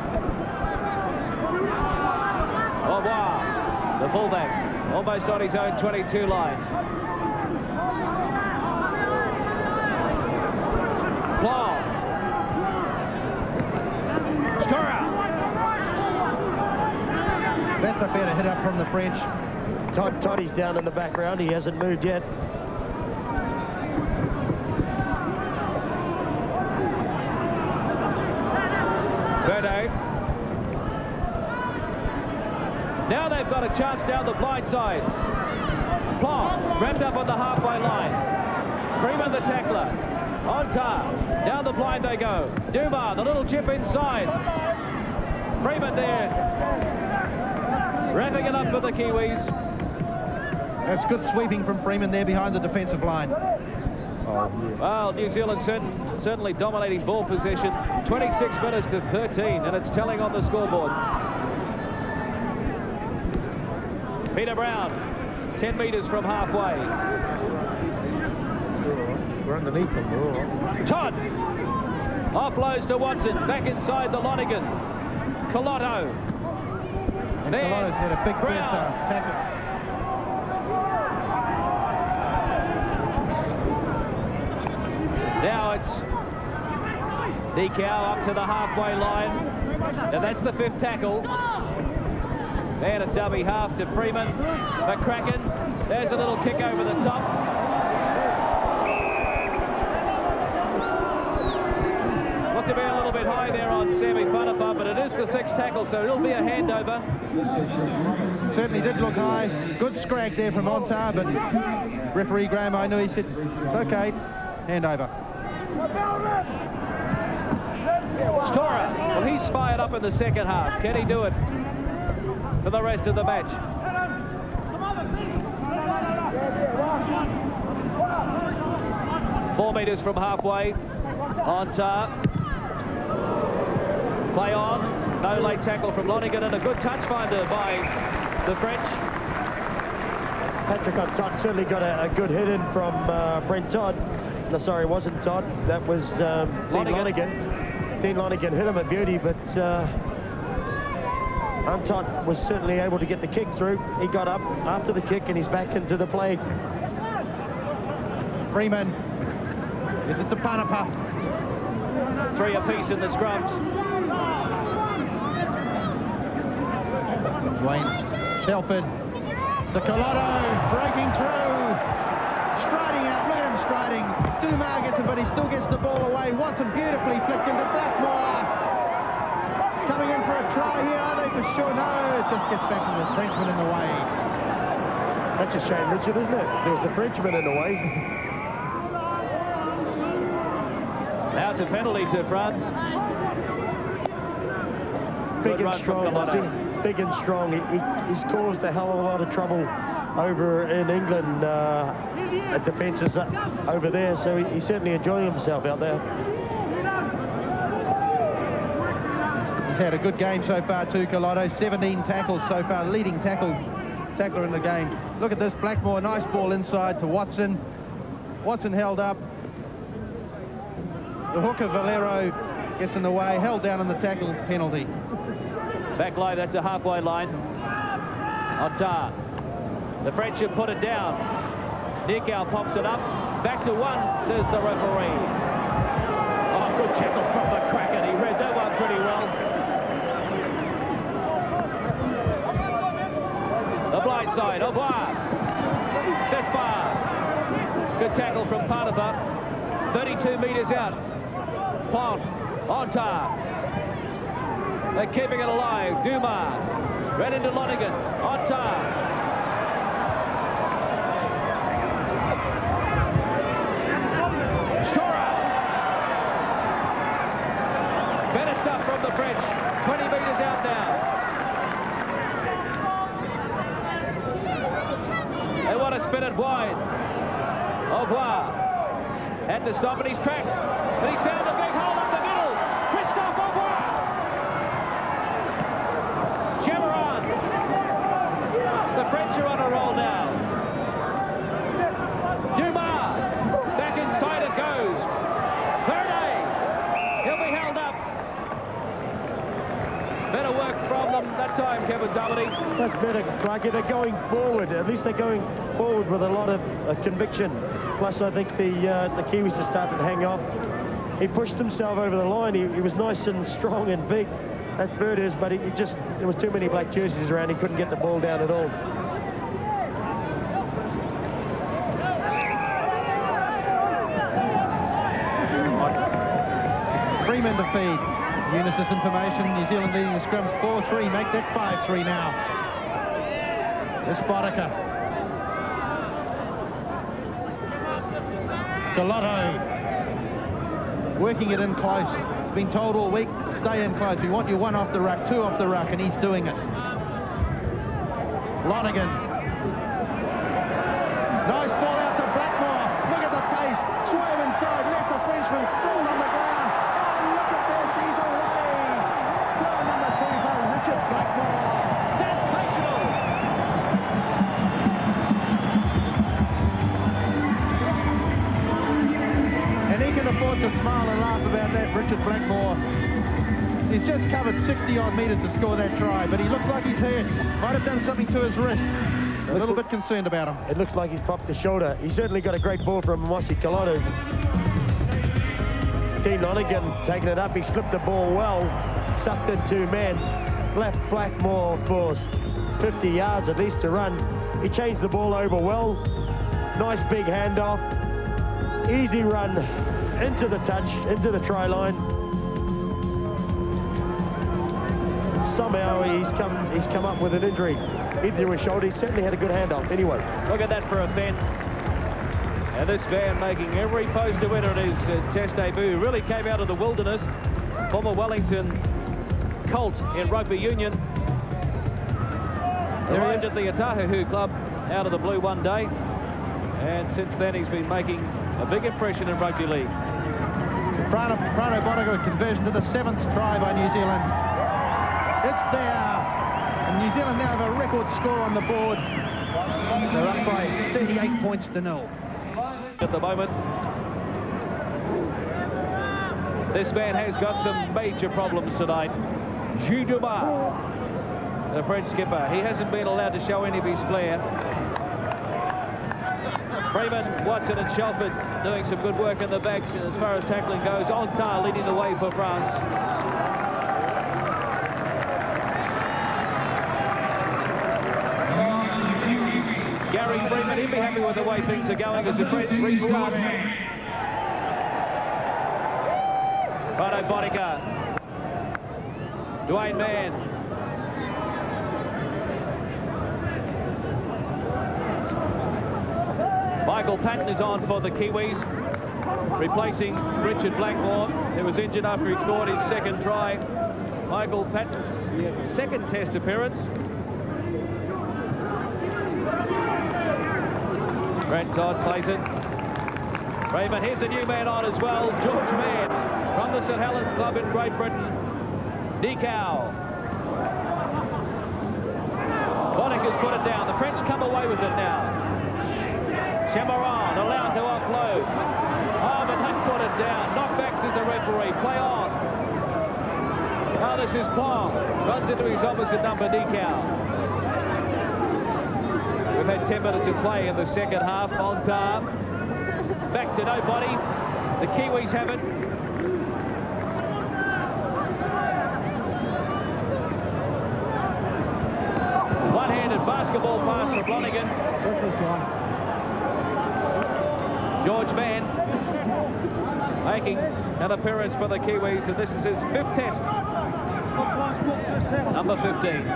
Oh, wow. The fullback, almost on his own 22 line. Claw. Stora. That's a better hit up from the French. Toddy's down in the background. He hasn't moved yet. Verde. Now they've got a chance down the blind side. Plum wrapped up on the halfway line. Freeman the tackler. On top. Down the blind they go. Dumas, the little chip inside. Freeman there. Wrapping it up for the Kiwis. That's good sweeping from Freeman there behind the defensive line. Well, New Zealand certainly dominating ball possession. 26 minutes to 13, and it's telling on the scoreboard. Peter Brown, 10 metres from halfway. We're underneath them. Todd offloads to Watson, back inside the Lonigan. Carlaw. And Carlaw's had a big first tackle. Now it's Nikau up to the halfway line. And that's the 5th tackle. And a dummy half to Freeman. McCracken. There's a little kick over the top. Looked to be a little bit high there on Sammy Panapa, but it is the 6th tackle, so it'll be a handover. Certainly did look high. Good scrag there from Ontar, but referee Graham, I knew, he said, it's okay, handover. Stora, well, he's fired up in the 2nd half. Can he do it for the rest of the match? 4 metres from halfway. Ontar. Play on. No late tackle from Lonigan, and a good touch finder by the French. Patrick on Todd certainly got a good hit in from Brent Todd. No, sorry, it wasn't Todd. That was Dean Lonigan. Dean Lonigan hit him a beauty, but Todd was certainly able to get the kick through. He got up after the kick, and he's back into the play. Freeman. It's it to Panapa. 3 apiece in the scrums. Wayne Shelford to Carlaw, breaking through, striding out, look at him striding. Dumas gets him, but he still gets the ball away. Watson beautifully flicked into Blackmore. He's coming in for a try here, are they for sure? No, it just gets back to the Frenchman in the way. That's a shame, Richard, isn't it? There's a Frenchman in the way. Now it's a penalty to France. Big and strong, was he? Big and strong. He's caused a hell of a lot of trouble over in England at defences over there, so he's certainly enjoying himself out there. He's had a good game so far too, Carlaw. 17 tackles so far, leading tackler in the game. Look at this, Blackmore, nice ball inside to Watson. Watson held up. The hooker, Valero, gets in the way, held down on the tackle, penalty. Back line, that's a halfway line. Ontar. The French have put it down. Nikau pops it up. Back to 1, says the referee. Oh, good tackle from McCracken. He read that one pretty well. The blind side, au revoir. Despard. Good tackle from Panapa. 32 metres out. Pont, Ontar. They're keeping it alive. Dumas. Right into Lonigan. Ontar. Stora. Better stuff from the French. 20 metres out now. They want to spin it wide. Au revoir. Had to stop in his tracks. And he's found a big hole up the middle. Christophe, au revoir. Chamaron. The French are on a roll now. Dumas. Back inside it goes. Verde. He'll be held up. Better work from them that time, Kevin Zalmany. That's better, Clarkie. They're going forward. At least they're going forward with a lot of conviction. Plus, I think the Kiwis have started to hang off. He pushed himself over the line. He was nice and strong and big. That bird is, but there was too many black jerseys around. He couldn't get the ball down at all. Freeman to feed. Unisys information, New Zealand leading the scrums 4-3, make that 5-3 now. This Boddicker. Galotto. Working it in close. He's been told all week, stay in close. We want you 1 off the ruck, 2 off the ruck, and he's doing it. Lonigan. Nice ball out to Blackmore. Look at the pace. Swerve inside, left the Frenchman, sprawled on the ground. Look at this, he's away. Try number 2 for Richard Blackmore. Sensational. And he can afford to smile and laugh about that, Richard Blackmore. He's just covered 60-odd metres to score that try, but he looks like he's hurt. Might have done something to his wrist. A little bit concerned about him. It looks like he's popped the shoulder. He certainly got a great ball from Mossy Kalonu. Dean Lonergan taking it up. He slipped the ball well. Sucked in two men. Left Blackmore for 50 yards at least to run. He changed the ball over well. Nice big handoff. Easy run into the touch, into the try line. Somehow he's come up with an injury, either to his shoulder. He certainly had a good handoff anyway. Look at that for a Fenn. And this man making every post to win at his test debut. Really came out of the wilderness. Former Wellington Colt in rugby union. Arrived at the Otahuhu club out of the blue one day. And since then he's been making a big impression in rugby league. Prano Botago conversion to the 7th try by New Zealand. It's there. And New Zealand now have a record score on the board. They're up by 38 points to 0. At the moment, this man has got some major problems tonight. Juduma, the French skipper. He hasn't been allowed to show any of his flair. Freeman, Watson and Shelford doing some good work in the backs, and as far as tackling goes, Ontar leading the way for France. Gary Freeman, he'll be happy with the way things are going as the French restart. Prano Botica. Dwayne Mann. Michael Patton is on for the Kiwis, replacing Richard Blackmore, who was injured after he scored his second try. Michael Patton's second test appearance. Brent Todd plays it. Raymond, here's a new man on as well, George Mann from the St Helens Club in Great Britain. Decow. Bonica's put it down. The French come away with it now. Chamaron allowed to offload. Oh, but they put it down. Knockbacks as a referee. Play on. Now this is Plum. Runs into his opposite number, Decow. We've had 10 minutes of play in the second half. Ontar. Back to nobody. The Kiwis have it. One-handed basketball pass for Flanagan. George Mann making an appearance for the Kiwis, and this is his 5th test. Number 15.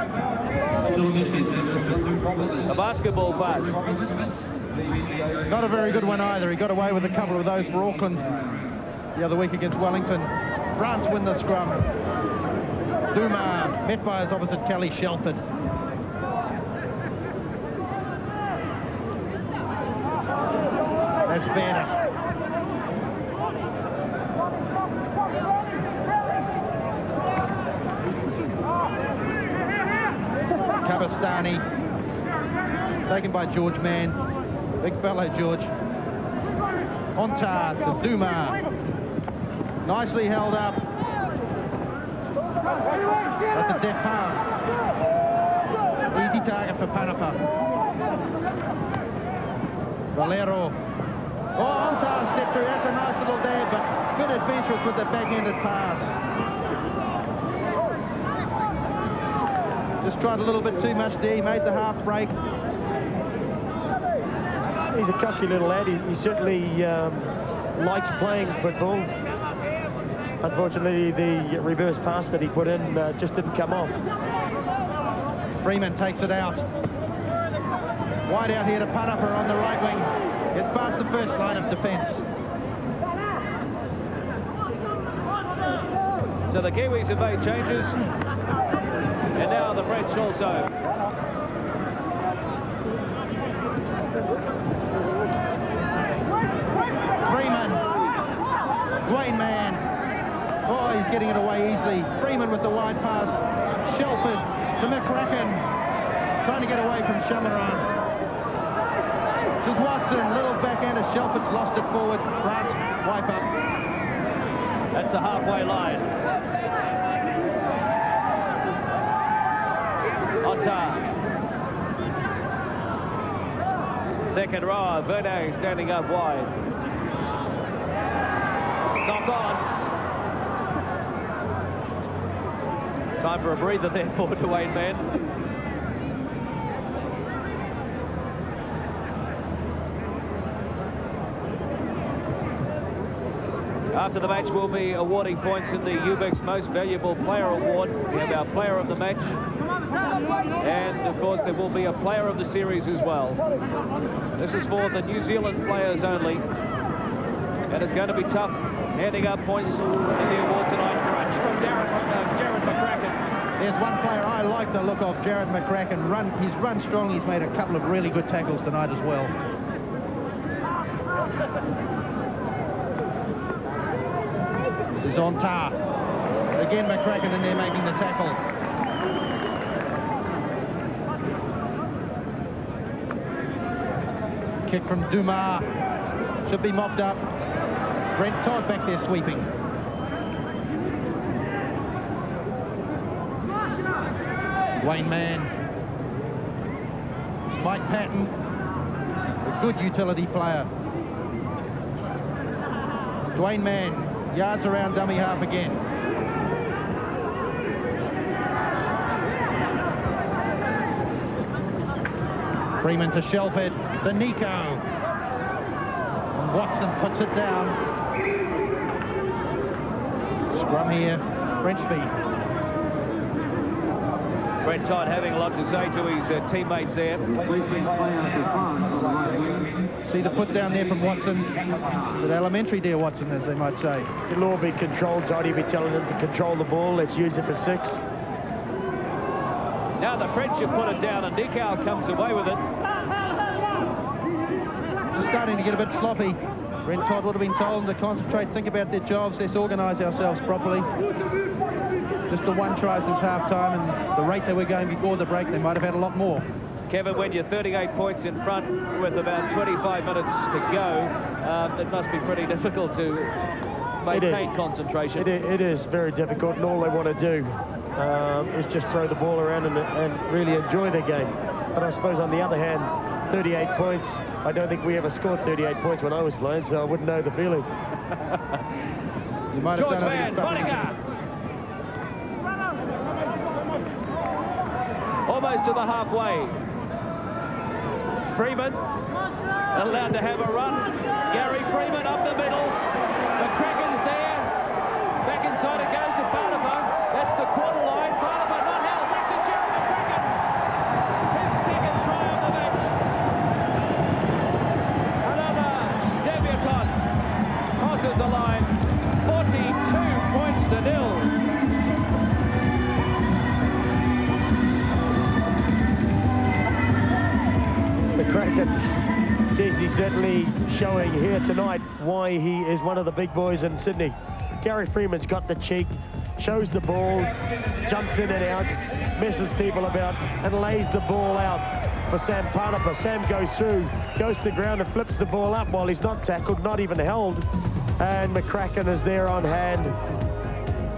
A basketball pass. Not a very good one either. He got away with a couple of those for Auckland the other week against Wellington. France win the scrum. Duma met by his opposite, Kelly Shelford. That's Vanna. Kabastani, taken by George Mann. Big fellow, George. Ontar to Duma. Nicely held up. That's a dead palm. Easy target for Panapa. Valero. Oh, Ontar stepped through. That's a nice little dab, but a bit adventurous with the backhanded pass. Just tried a little bit too much there. He made the half break. He's a cocky little lad. He certainly likes playing football. Unfortunately, the reverse pass that he put in just didn't come off. Freeman takes it out. Wide out here to Panapa on the right wing. Gets past the first line of defence. So the Kiwis have made changes. And now the French also. Freeman. Dwayne Mann. Oh, he's getting it away easily. Freeman with the wide pass. Shelford to McCracken. Trying to get away from Chamaron. This is Watson. Little backhander. Shelford's lost it forward. France wipe up. That's the halfway line. On tar. Second row, Verde standing up wide. Knock on. Time for a breather there for Dwayne Mann. After the match, we'll be awarding points in the UBEX Most Valuable Player Award. We have our Player of the Match. And, of course, there will be a Player of the Series as well. This is for the New Zealand players only. And it's going to be tough handing up points in the award tonight. Crunch from Jared McCracken. There's one player I like the look of, Jared McCracken. He's run strong. He's made a couple of really good tackles tonight as well. This is on tar. Again, McCracken in there making the tackle. Kick from Dumas. Should be mopped up. Brent Todd back there sweeping. Wayne Mann. It's Mike Patton. A good utility player. Dwayne Mann. Yards around dummy half again. Freeman to Shelford, to Nico. And Watson puts it down. Scrum here, Frenchby. Brent Todd having a lot to say to his teammates there. See the put down there from Watson. An elementary there, Watson, as they might say. It'll all be controlled, Todd. He'll be telling them to control the ball. Let's use it for 6. Now the French have put it down and Nikau comes away with it. Just starting to get a bit sloppy. Brent Todd would have been told them to concentrate, think about their jobs, let's organise ourselves properly. Just the one try since half-time, and the rate they were going before the break, they might have had a lot more. Kevin, when you're 38 points in front with about 25 minutes to go, it must be pretty difficult to maintain concentration. It is very difficult, and all they want to do is just throw the ball around and really enjoy the game. But I suppose on the other hand, 38 points, I don't think we ever scored 38 points when I was playing, so I wouldn't know the feeling. You might have George done Mann, Monica. Almost to the halfway. Freeman allowed to have a run. Gary Freeman up the middle. McCracken's there. Back inside it goes to Barnaba. That's the quarter line. Barnaba not held. Back to Jerry McCracken. His second try of the match. Another debutant crosses the line. 42 points to 0. McCracken, geez, he's certainly showing here tonight why he is one of the big boys in Sydney. Gary Freeman's got the cheek, shows the ball, jumps in and out, messes people about, and lays the ball out for Sam Parnapa. Sam goes through, goes to the ground and flips the ball up while he's not tackled, not even held. And McCracken is there on hand,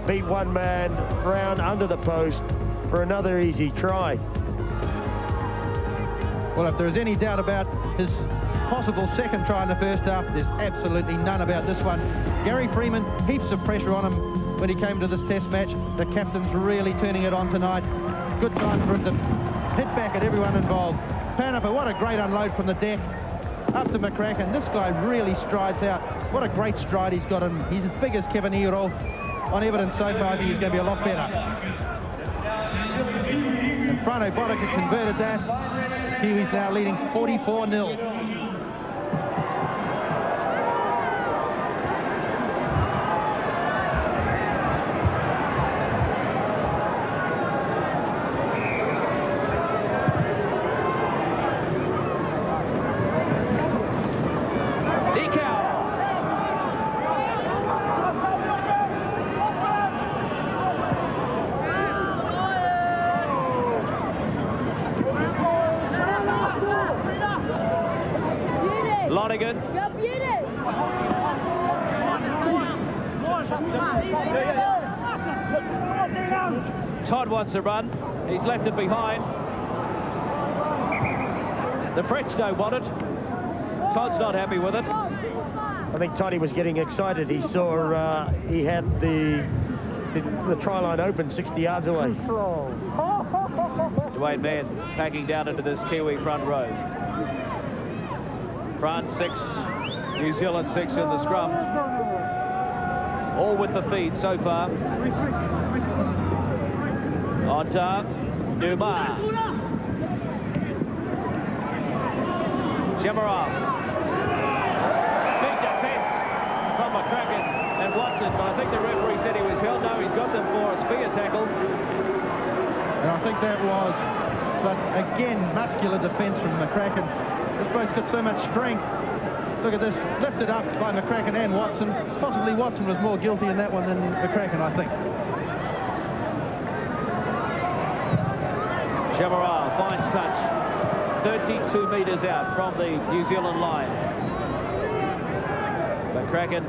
beat one man round under the post for another easy try. Well, if there is any doubt about his possible second try in the first half, there's absolutely none about this one. Gary Freeman, heaps of pressure on him when he came to this test match. The captain's really turning it on tonight. Good time for him to hit back at everyone involved. Parnapa, what a great unload from the deck. Up to McCracken. This guy really strides out. What a great stride he's got him. He's as big as Kevin Hero. On evidence so far, I think he's going to be a lot better. And Frano Boddicker converted that. Kiwis now leading 44-0. Todd wants to run. He's left it behind. The French don't want it. Todd's not happy with it. I think Toddy was getting excited. He saw he had the try line open 60 yards away. Dwayne Mann packing down into this Kiwi front row. France 6, New Zealand 6 in the scrum. All with the feed so far. Onta, Dumas. Shemarov. Big defence from McCracken and Watson, but I think the referee said he was held. No, he's got them for a spear tackle. And I think that was, but again, muscular defence from McCracken. This bloke's got so much strength. Look at this, lifted up by McCracken and Watson. Possibly Watson was more guilty in that one than McCracken, I think. Shemarov finds touch. 32 metres out from the New Zealand line. McCracken,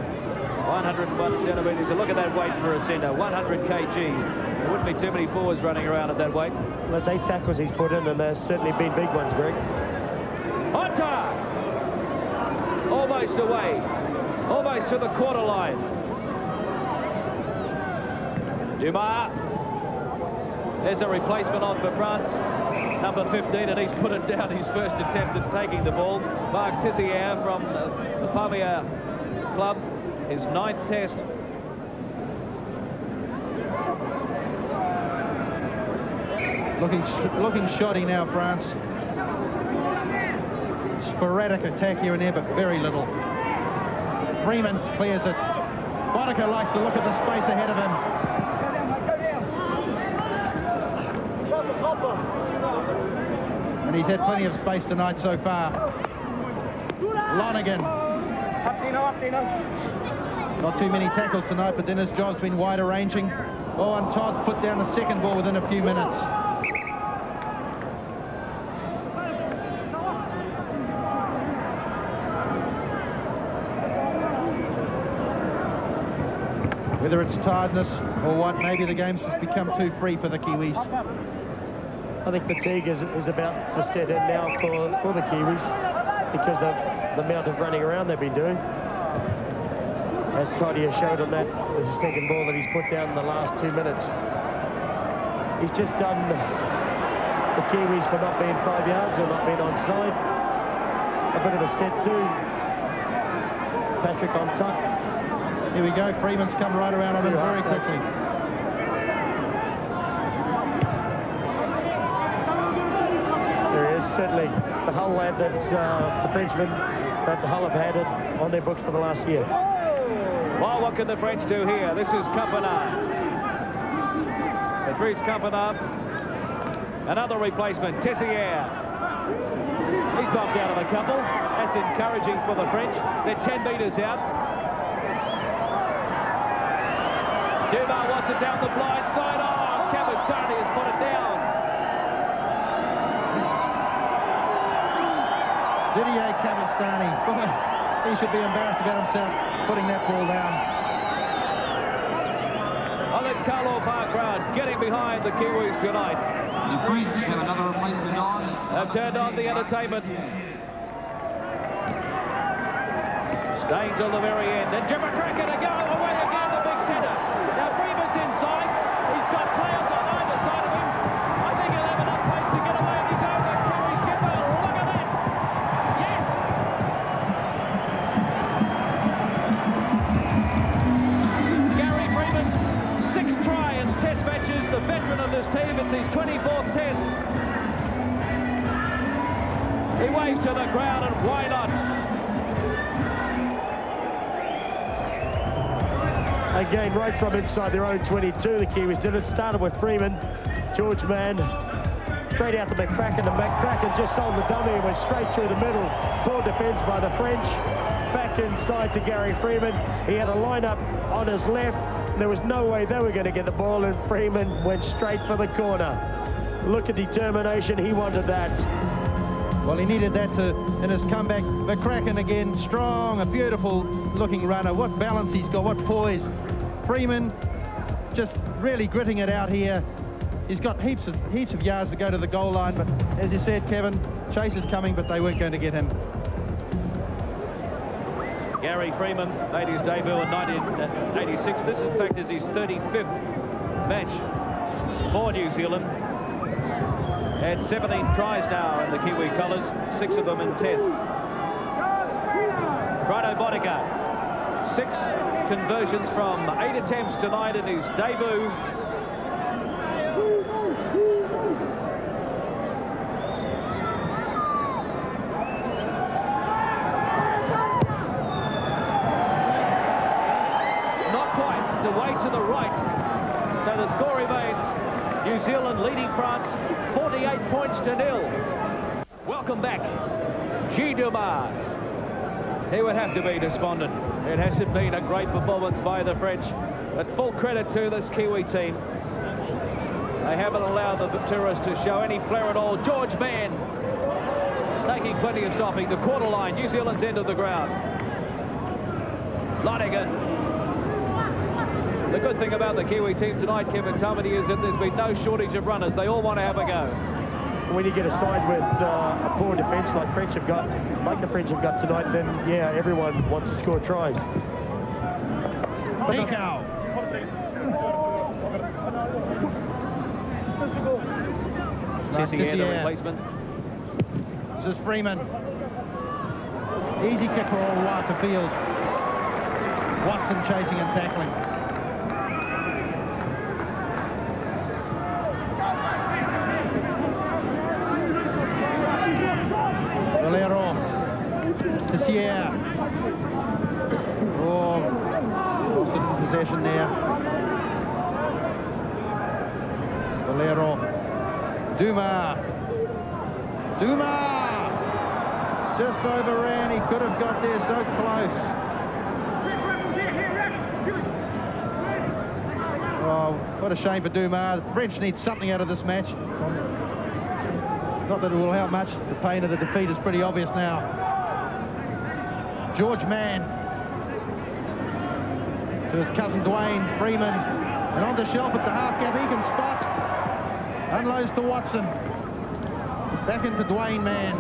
101 centimetres. A look at that weight for a centre, 100 kg. There wouldn't be too many forwards running around at that weight. Well, that's 8 tackles he's put in, and there's certainly been big ones, Greg. Onta! Almost away. Almost to the quarter line. Dumas. There's a replacement on for France. Number 15, and he's put it down his first attempt at taking the ball. Marc Tissier from the Pavia club, his 9th test. Looking shoddy now, France. Sporadic attack here and there, but very little. Freeman clears it. Boddicker likes to look at the space ahead of him. And he's had plenty of space tonight so far. Lonergan. Not too many tackles tonight, but then his job's been wider ranging. Oh, and Todd's put down the second ball within a few minutes. Whether it's tiredness or what, maybe the game's just become too free for the Kiwis. I think fatigue is about to set in now for the Kiwis because of the amount of running around they've been doing. As Toddy has showed on that, there's a second ball that he's put down in the last 2 minutes. He's just done the Kiwis for not being 5 yards or not being onside. A bit of a set too. Patrick on tuck. Here we go, Freeman's come right around on him very quickly. There he is, certainly the Hull lad that the Frenchman that Hull have had it on their books for the last year. Well, what can the French do here? This is Campanard. Patrice Campanard. Another replacement, Tessier. He's bumped out of a couple. That's encouraging for the French. They're 10 metres out. Dumas wants it down the blind side. Oh, Camastani has put it down. Didier Camastani. Boy, he should be embarrassed about himself putting that ball down. On this Carlaw Park ground, getting behind the Kiwis tonight. The French have another replacement on. They've turned on the entertainment. Staying till the very end. And Jim McCracken again, away again, the big centre. Now Freeman's inside. He's got players on either side of him. I think he'll have enough pace to get away on his own. The Kiwi skipper, look at that. Yes! Gary Freeman's 6th try in test matches. The veteran of this team. It's his 24th test. He waves to the ground, and why not? Again, right from inside their own 22, the Kiwis did it. Started with Freeman, George Mann, straight out to McCracken, and McCracken just sold the dummy and went straight through the middle. Poor defence by the French. Back inside to Gary Freeman. He had a line-up on his left. There was no way they were going to get the ball, and Freeman went straight for the corner. Look at determination. He wanted that. Well, he needed that in his comeback. McCracken again, strong, a beautiful looking runner. What balance he's got, what poise. Freeman just really gritting it out here. He's got heaps of yards to go to the goal line, but as you said, Kevin, chase is coming, but they weren't going to get him. Gary Freeman made his debut in 1986. This, in fact, is his 35th match for New Zealand. Had 17 tries now in the Kiwi colours, 6 of them in tests. Righto Bodega, 6 conversions from 8 attempts tonight in his debut. Away to the right, so the score remains New Zealand leading France 48 points to 0. Welcome back, Guy Dumas. He would have to be despondent. It hasn't been a great performance by the French, but full credit to this Kiwi team. They haven't allowed the tourists to show any flair at all. George Mann taking plenty of stopping. The quarter line, New Zealand's end of the ground. Lonergan. The good thing about the Kiwi team tonight, Kevin Tamati, is that there's been no shortage of runners. They all want to have a go. When you get a side with a poor defence like the French have got tonight, then yeah, everyone wants to score tries. Nico. Tessier, the replacement. This is Freeman. Easy kick all right to field. Watson chasing and tackling. Tessier. Oh, lost it in possession there. Valero. Dumas. Just overran. He could have got there so close. Oh, what a shame for Dumas. The French need something out of this match. Not that it will help much. The pain of the defeat is pretty obvious now. George Mann to his cousin Dwayne Freeman, and on the shelf at the half gap, he can spot. Unloads to Watson. Back into Dwayne Mann.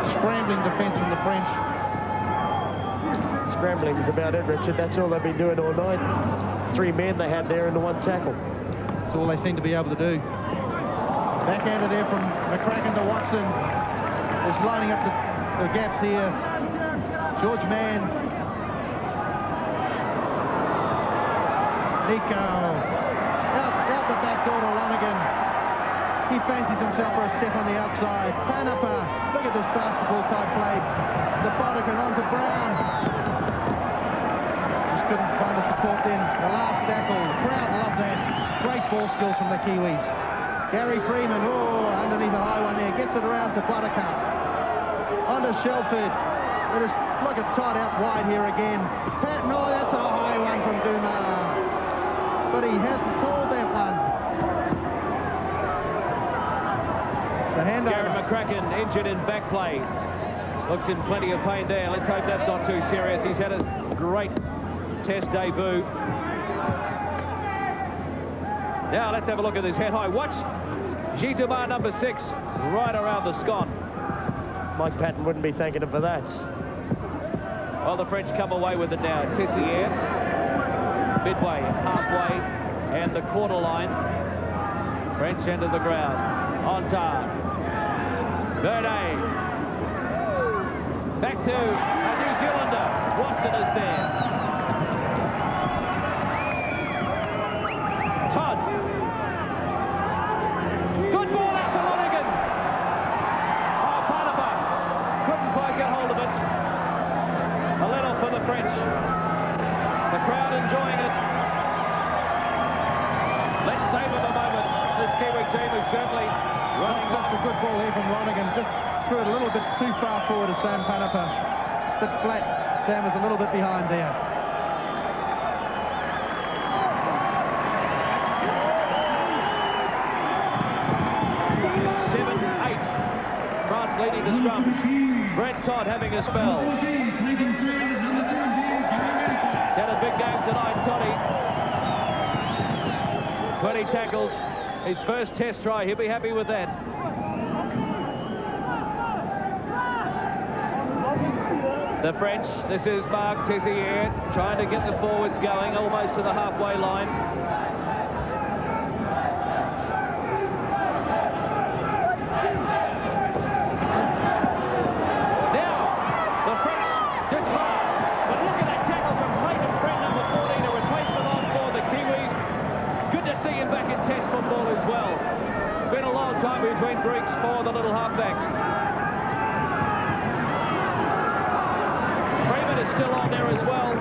Scrambling defence from the French. Scrambling is about it, Richard. That's all they've been doing all night. 3 men they had there in the 1 tackle. That's all they seem to be able to do. Backhander there from McCracken to Watson. Just lining up the gaps here. George Mann. Nico. Out the back door to Lonergan. He fancies himself for a step on the outside. Panapa. Look at this basketball type play. The Bodega on to Brown. Just couldn't find the support then. The last tackle. The crowd loved that. Great ball skills from the Kiwis. Gary Freeman, underneath the high one there, gets it around to Buttercup. Onto Shelford. It is like a tight out wide here again. No, that's a high one from Dumas. But he hasn't called that one. It's a handover. Gary McCracken injured in back play. Looks in plenty of pain there. Let's hope that's not too serious. He's had a great test debut. Now let's have a look at this head high. Watch Guy Dumas, number 6, right around the scone. Mike Patton wouldn't be thanking him for that. Well, the French come away with it now. Tessier, midway, halfway, and the quarter line. French end of the ground. Ontard. Verde. Back to a New Zealander. Watson is there. Todd. Good ball out to Lonergan. Oh, Panapa couldn't quite get hold of it. A little for the French. The crowd enjoying it. Let's savor the moment. This Kiwi team is certainly running. Not such a good ball here from Lonergan. Just threw it a little bit too far forward to Sam Panapa. Bit flat. Sam was a little bit behind there. France leading the scrum. Brent Todd having a spell. He's had a big game tonight, Toddy. 20 tackles, his first test try. He'll be happy with that. The French, this is Marc Tessier, trying to get the forwards going, almost to the halfway line. Now, the French disbar. But look at that tackle from Clayton Friend, number 14, a replacement on for the Kiwis. Good to see him back in Test football as well. It's been a long time between Greeks for the little halfback. Is still on there as well.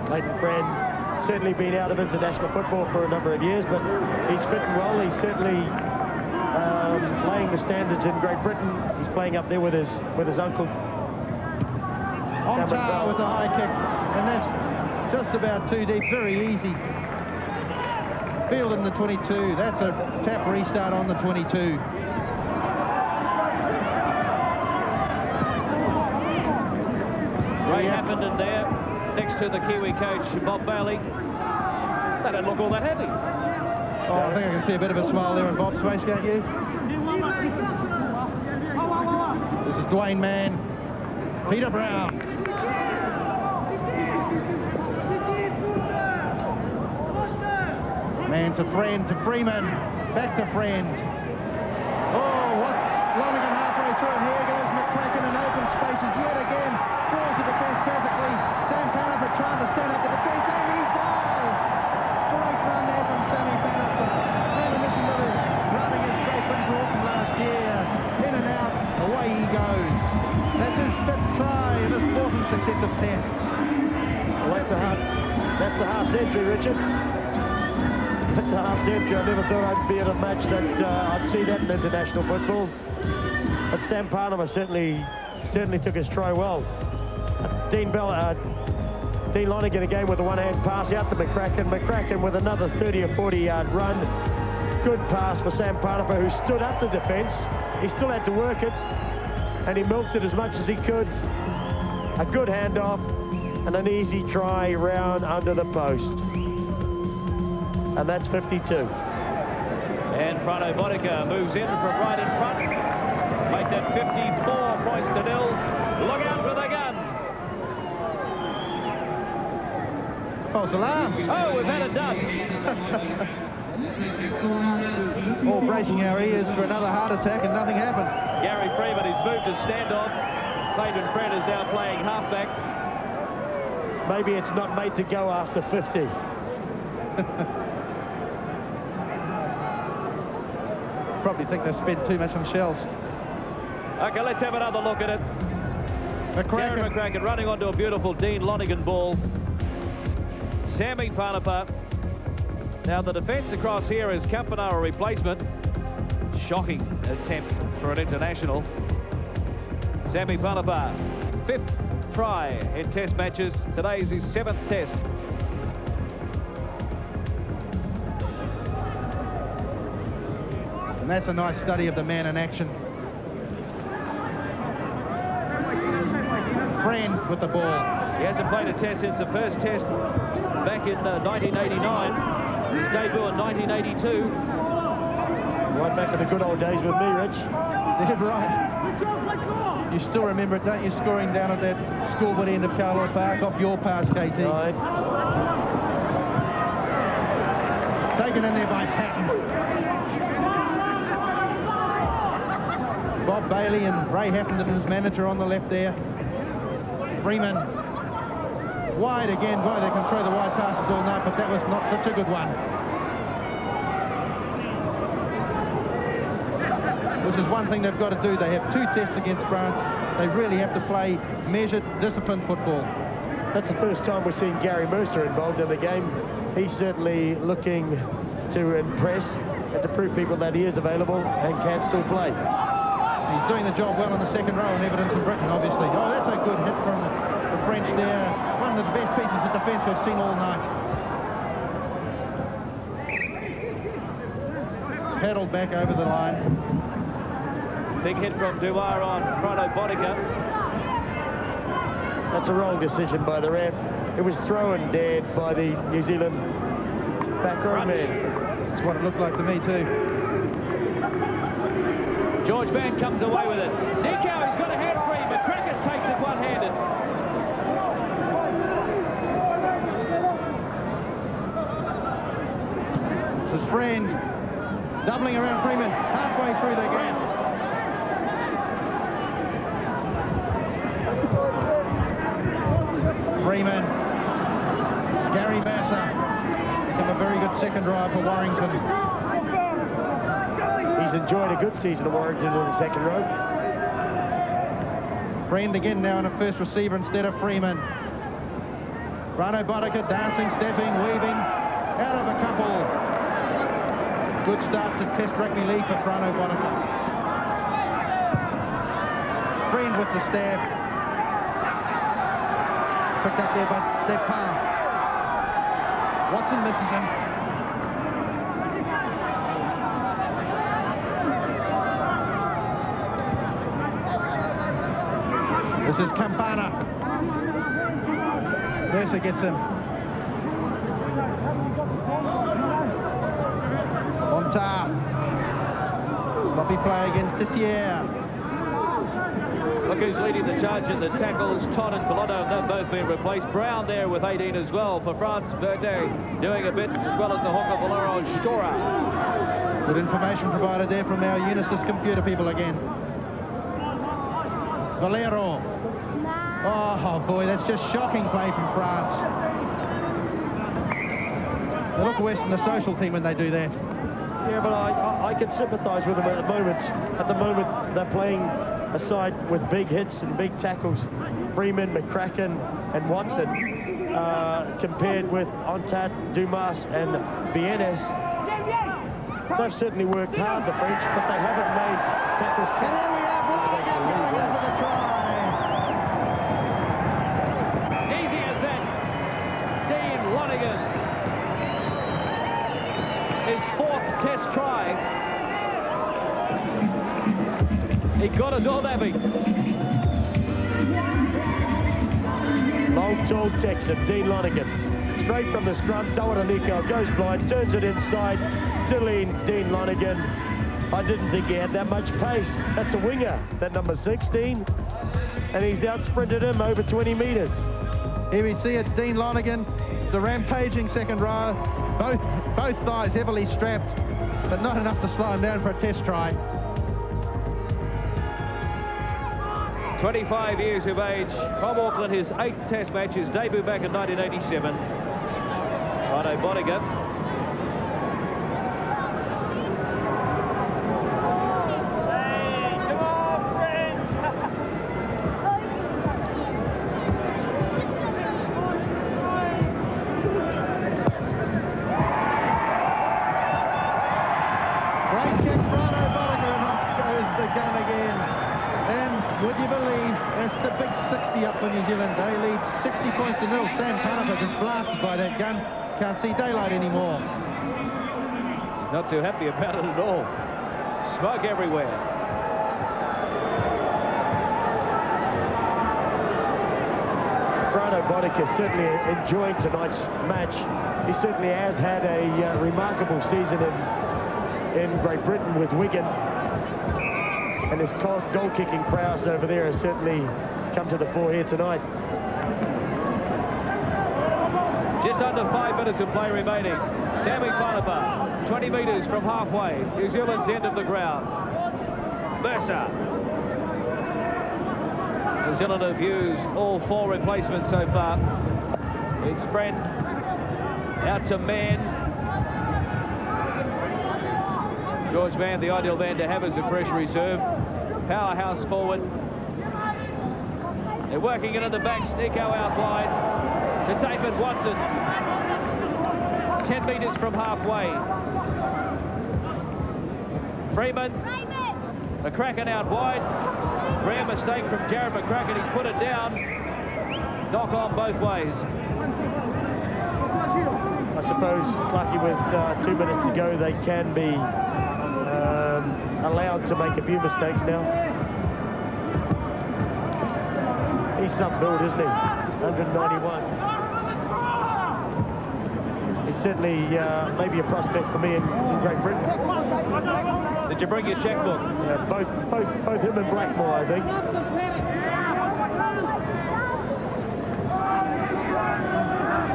Clayton Friend certainly been out of international football for a number of years, but he's fitting well. He's certainly laying the standards in Great Britain. He's playing up there with his uncle. On tar with the high kick, and that's just about too deep, very easy. Field in the 22. That's a tap restart on the 22. Ray happened in there, next to the Kiwi coach, Bob Bailey. They don't look all that happy. Oh, I think I can see a bit of a smile there in Bob's face, can't you? This is Dwayne Mann, Peter Brown. Man to Friend, to Freeman, back to Friend. Oh, what? Lonergan halfway through, and here goes McCracken in open spaces yet again. Draws the defence perfectly. Sam Panapa trying to stand up the defence, and he does! Great run there from Sammy Panapa. Reminiscent of his run against Great Britain for Auckland last year. In and out, away he goes. That's his 5th try in a sport in successive tests. Well, that's a half century, Richard. That's a half century. I never thought I'd be in a match that I'd see that in international football. But Sam Panama certainly took his try well. Dean Lonergan again with a one-hand pass out to McCracken. McCracken with another 30 or 40-yard run. Good pass for Sam Panapa, who stood up the defence. He still had to work it, and he milked it as much as he could. A good handoff and an easy try round under the post. And that's 52. And Frano Bonica moves in from right in front. Make that 54 points to 0. Look out for the gun. False alarm. Oh, we've had it done. All bracing our ears for another heart attack, and nothing happened. Gary Freeman is moved to standoff. Clayton Friend is now playing halfback. Maybe it's not made to go after 50. Probably think they spent too much on shells. Okay, let's have another look at it. Gary McCracken running onto a beautiful Dean Lonergan ball. Sammy Panapa. Now the defence across here is Campanaro replacement. Shocking attempt for an international. Sammy Panapa, 5th try in test matches. Today's his 7th test. And that's a nice study of the man in action. Friend with the ball. He hasn't played a test since the first test back in 1989. His debut in 1982. Right back in the good old days with me, Rich. Dead right. You still remember it, don't you? Scoring down at that scoreboard end of Carlaw Park off your pass, KT. Right. Taken in there by Patton. Bob Bailey and Ray Haffenden, his manager, on the left there. Freeman wide again. Boy, they can throw the wide passes all night, but that was not such a good one. Which is one thing they've got to do. They have 2 tests against France. They really have to play measured, disciplined football. That's the first time we've seen Gary Mercer involved in the game. He's certainly looking to impress and to prove people that he is available and can still play. He's doing the job well in the second row, and evidence in Britain, obviously. Oh, that's a good hit from the French there. One of the best pieces of defence we've seen all night. Paddled back over the line. Big hit from Dwyer on Frano Bonica. That's a wrong decision by the ref. It was thrown dead by the New Zealand back row man. That's what it looked like to me too. George Mann comes away with it. Nico, he's got a hand free, but Crackett takes it one-handed. It's his friend doubling around Freeman halfway through the gap. Freeman, Gary Vassar, become a very good second drive for Warrington. He's enjoyed a good season at Warrington in the second row. Friend again now in a first receiver instead of Freeman. Brano Boddicker dancing, stepping, weaving, out of a couple. Good start to Test Rugby League for Brano Boddicker. Friend with the stab. Picked up there by Depin. Watson misses him. This is Campana. Mercer gets him. Montar. Sloppy play again. Tissier. Look who's leading the charge in the tackles. Todd and Colotto have both been replaced. Brown there with 18 as well for France. Verde doing a bit as well as the hooker Valero Stora. Good information provided there from our Unisys computer people again. Valero. Oh boy, that's just shocking play from France. They look worse than the social team when they do that. Yeah, but I can sympathise with them at the moment. At the moment, they're playing a side with big hits and big tackles. Freeman, McCracken and Watson, compared with Ontat, Dumas and Bienes. They've certainly worked hard, the French, but they haven't made tackles count. And there we have Lonergan going in for the try. Easy as that. Dean Lonergan. His fourth Test try. He got us all happy. Long, tall Texan, Dean Lonergan. Straight from the scrum, Tawara Nico goes blind, turns it inside to Dean Lonergan. I didn't think he had that much pace. That's a winger, that number 16. And he's out-sprinted him over 20 metres. Here we see it, Dean Lonergan. It's a rampaging second row. Both thighs heavily strapped, but not enough to slow him down for a Test try. 25 years of age, from Auckland, his 8th Test match, his debut back in 1987. Brano Boddicker. Great kick, Brano Boddicker, and up goes the gun again. And would you believe, that's the big 60 up for New Zealand. They lead 60 points to 0. Sam Panafa just blasted by that gun. Can't see daylight anymore. Not too happy about it at all. Smoke everywhere. Brano Boddicker certainly enjoying tonight's match. He certainly has had a remarkable season in Great Britain with Wigan. And his goal-kicking prowess over there has certainly come to the fore here tonight. Just under 5 minutes of play remaining. Sammy Panafa, 20 metres from halfway. New Zealand's end of the ground. Mercer. New Zealand have used all 4 replacements so far. His friend out to Mann. George Mann, the ideal man to have as a fresh reserve. Powerhouse forward. They're working it in the back. Nico out wide to David Watson. 10 metres from halfway. Freeman. McCracken out wide. Rare mistake from Jared McCracken. He's put it down. Knock on both ways. I suppose, Clarkie, with 2 minutes to go, they can be allowed to make a few mistakes now. He's some build, isn't he? 191. He's certainly maybe a prospect for me in Great Britain. Did you bring your checkbook? Both him and Blackmore, I think.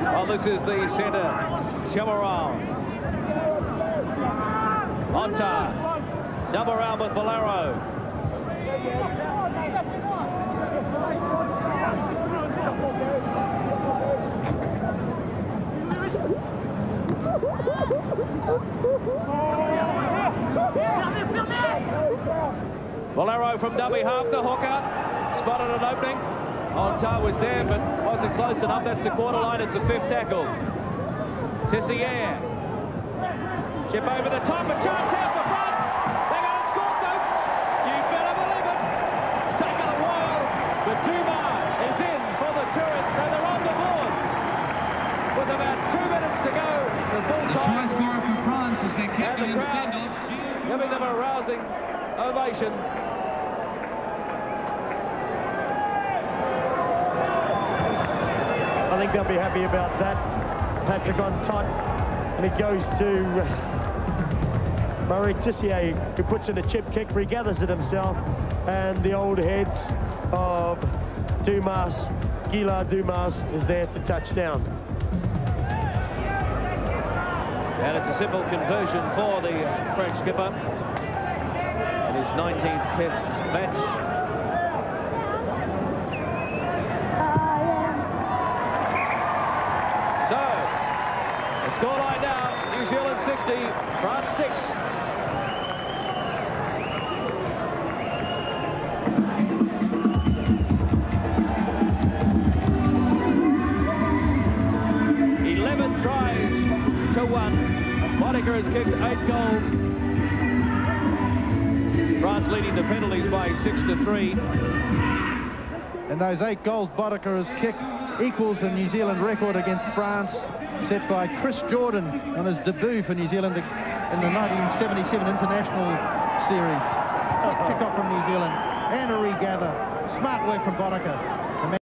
Well, this is the centre. Chamarral. Onta. Double round with Valero. Valero from dummy half, the hooker. Spotted an opening. Onta was there, but wasn't close enough. That's the quarter line. It's the 5th tackle. Tessier. Chip over the top. A chance out for France. They're going to score, folks. You better believe it. It's taken a while, but Dumas is in for the tourists, so they're on the board. With about 2 minutes to go, the full The time. try scorer for France has been And the Captain crowd Stendhal. giving them a rousing ovation. I think they'll be happy about that. Patrick on top, and he goes to Murray Tissier, who puts in a chip kick, regathers it himself, and the old heads of Dumas, Gillard Dumas, is there to touch down. And it's a simple conversion for the French skipper in his 19th Test match. So, the scoreline now, New Zealand 60, France 6. Tries to 1. Monica has kicked 8 goals. France leading the penalties by 6-3. And those 8 goals Boddicker has kicked equals the New Zealand record against France, set by Chris Jordan on his debut for New Zealand in the 1977 International Series. Quick kick-off from New Zealand and a regather. Smart work from Boddicker.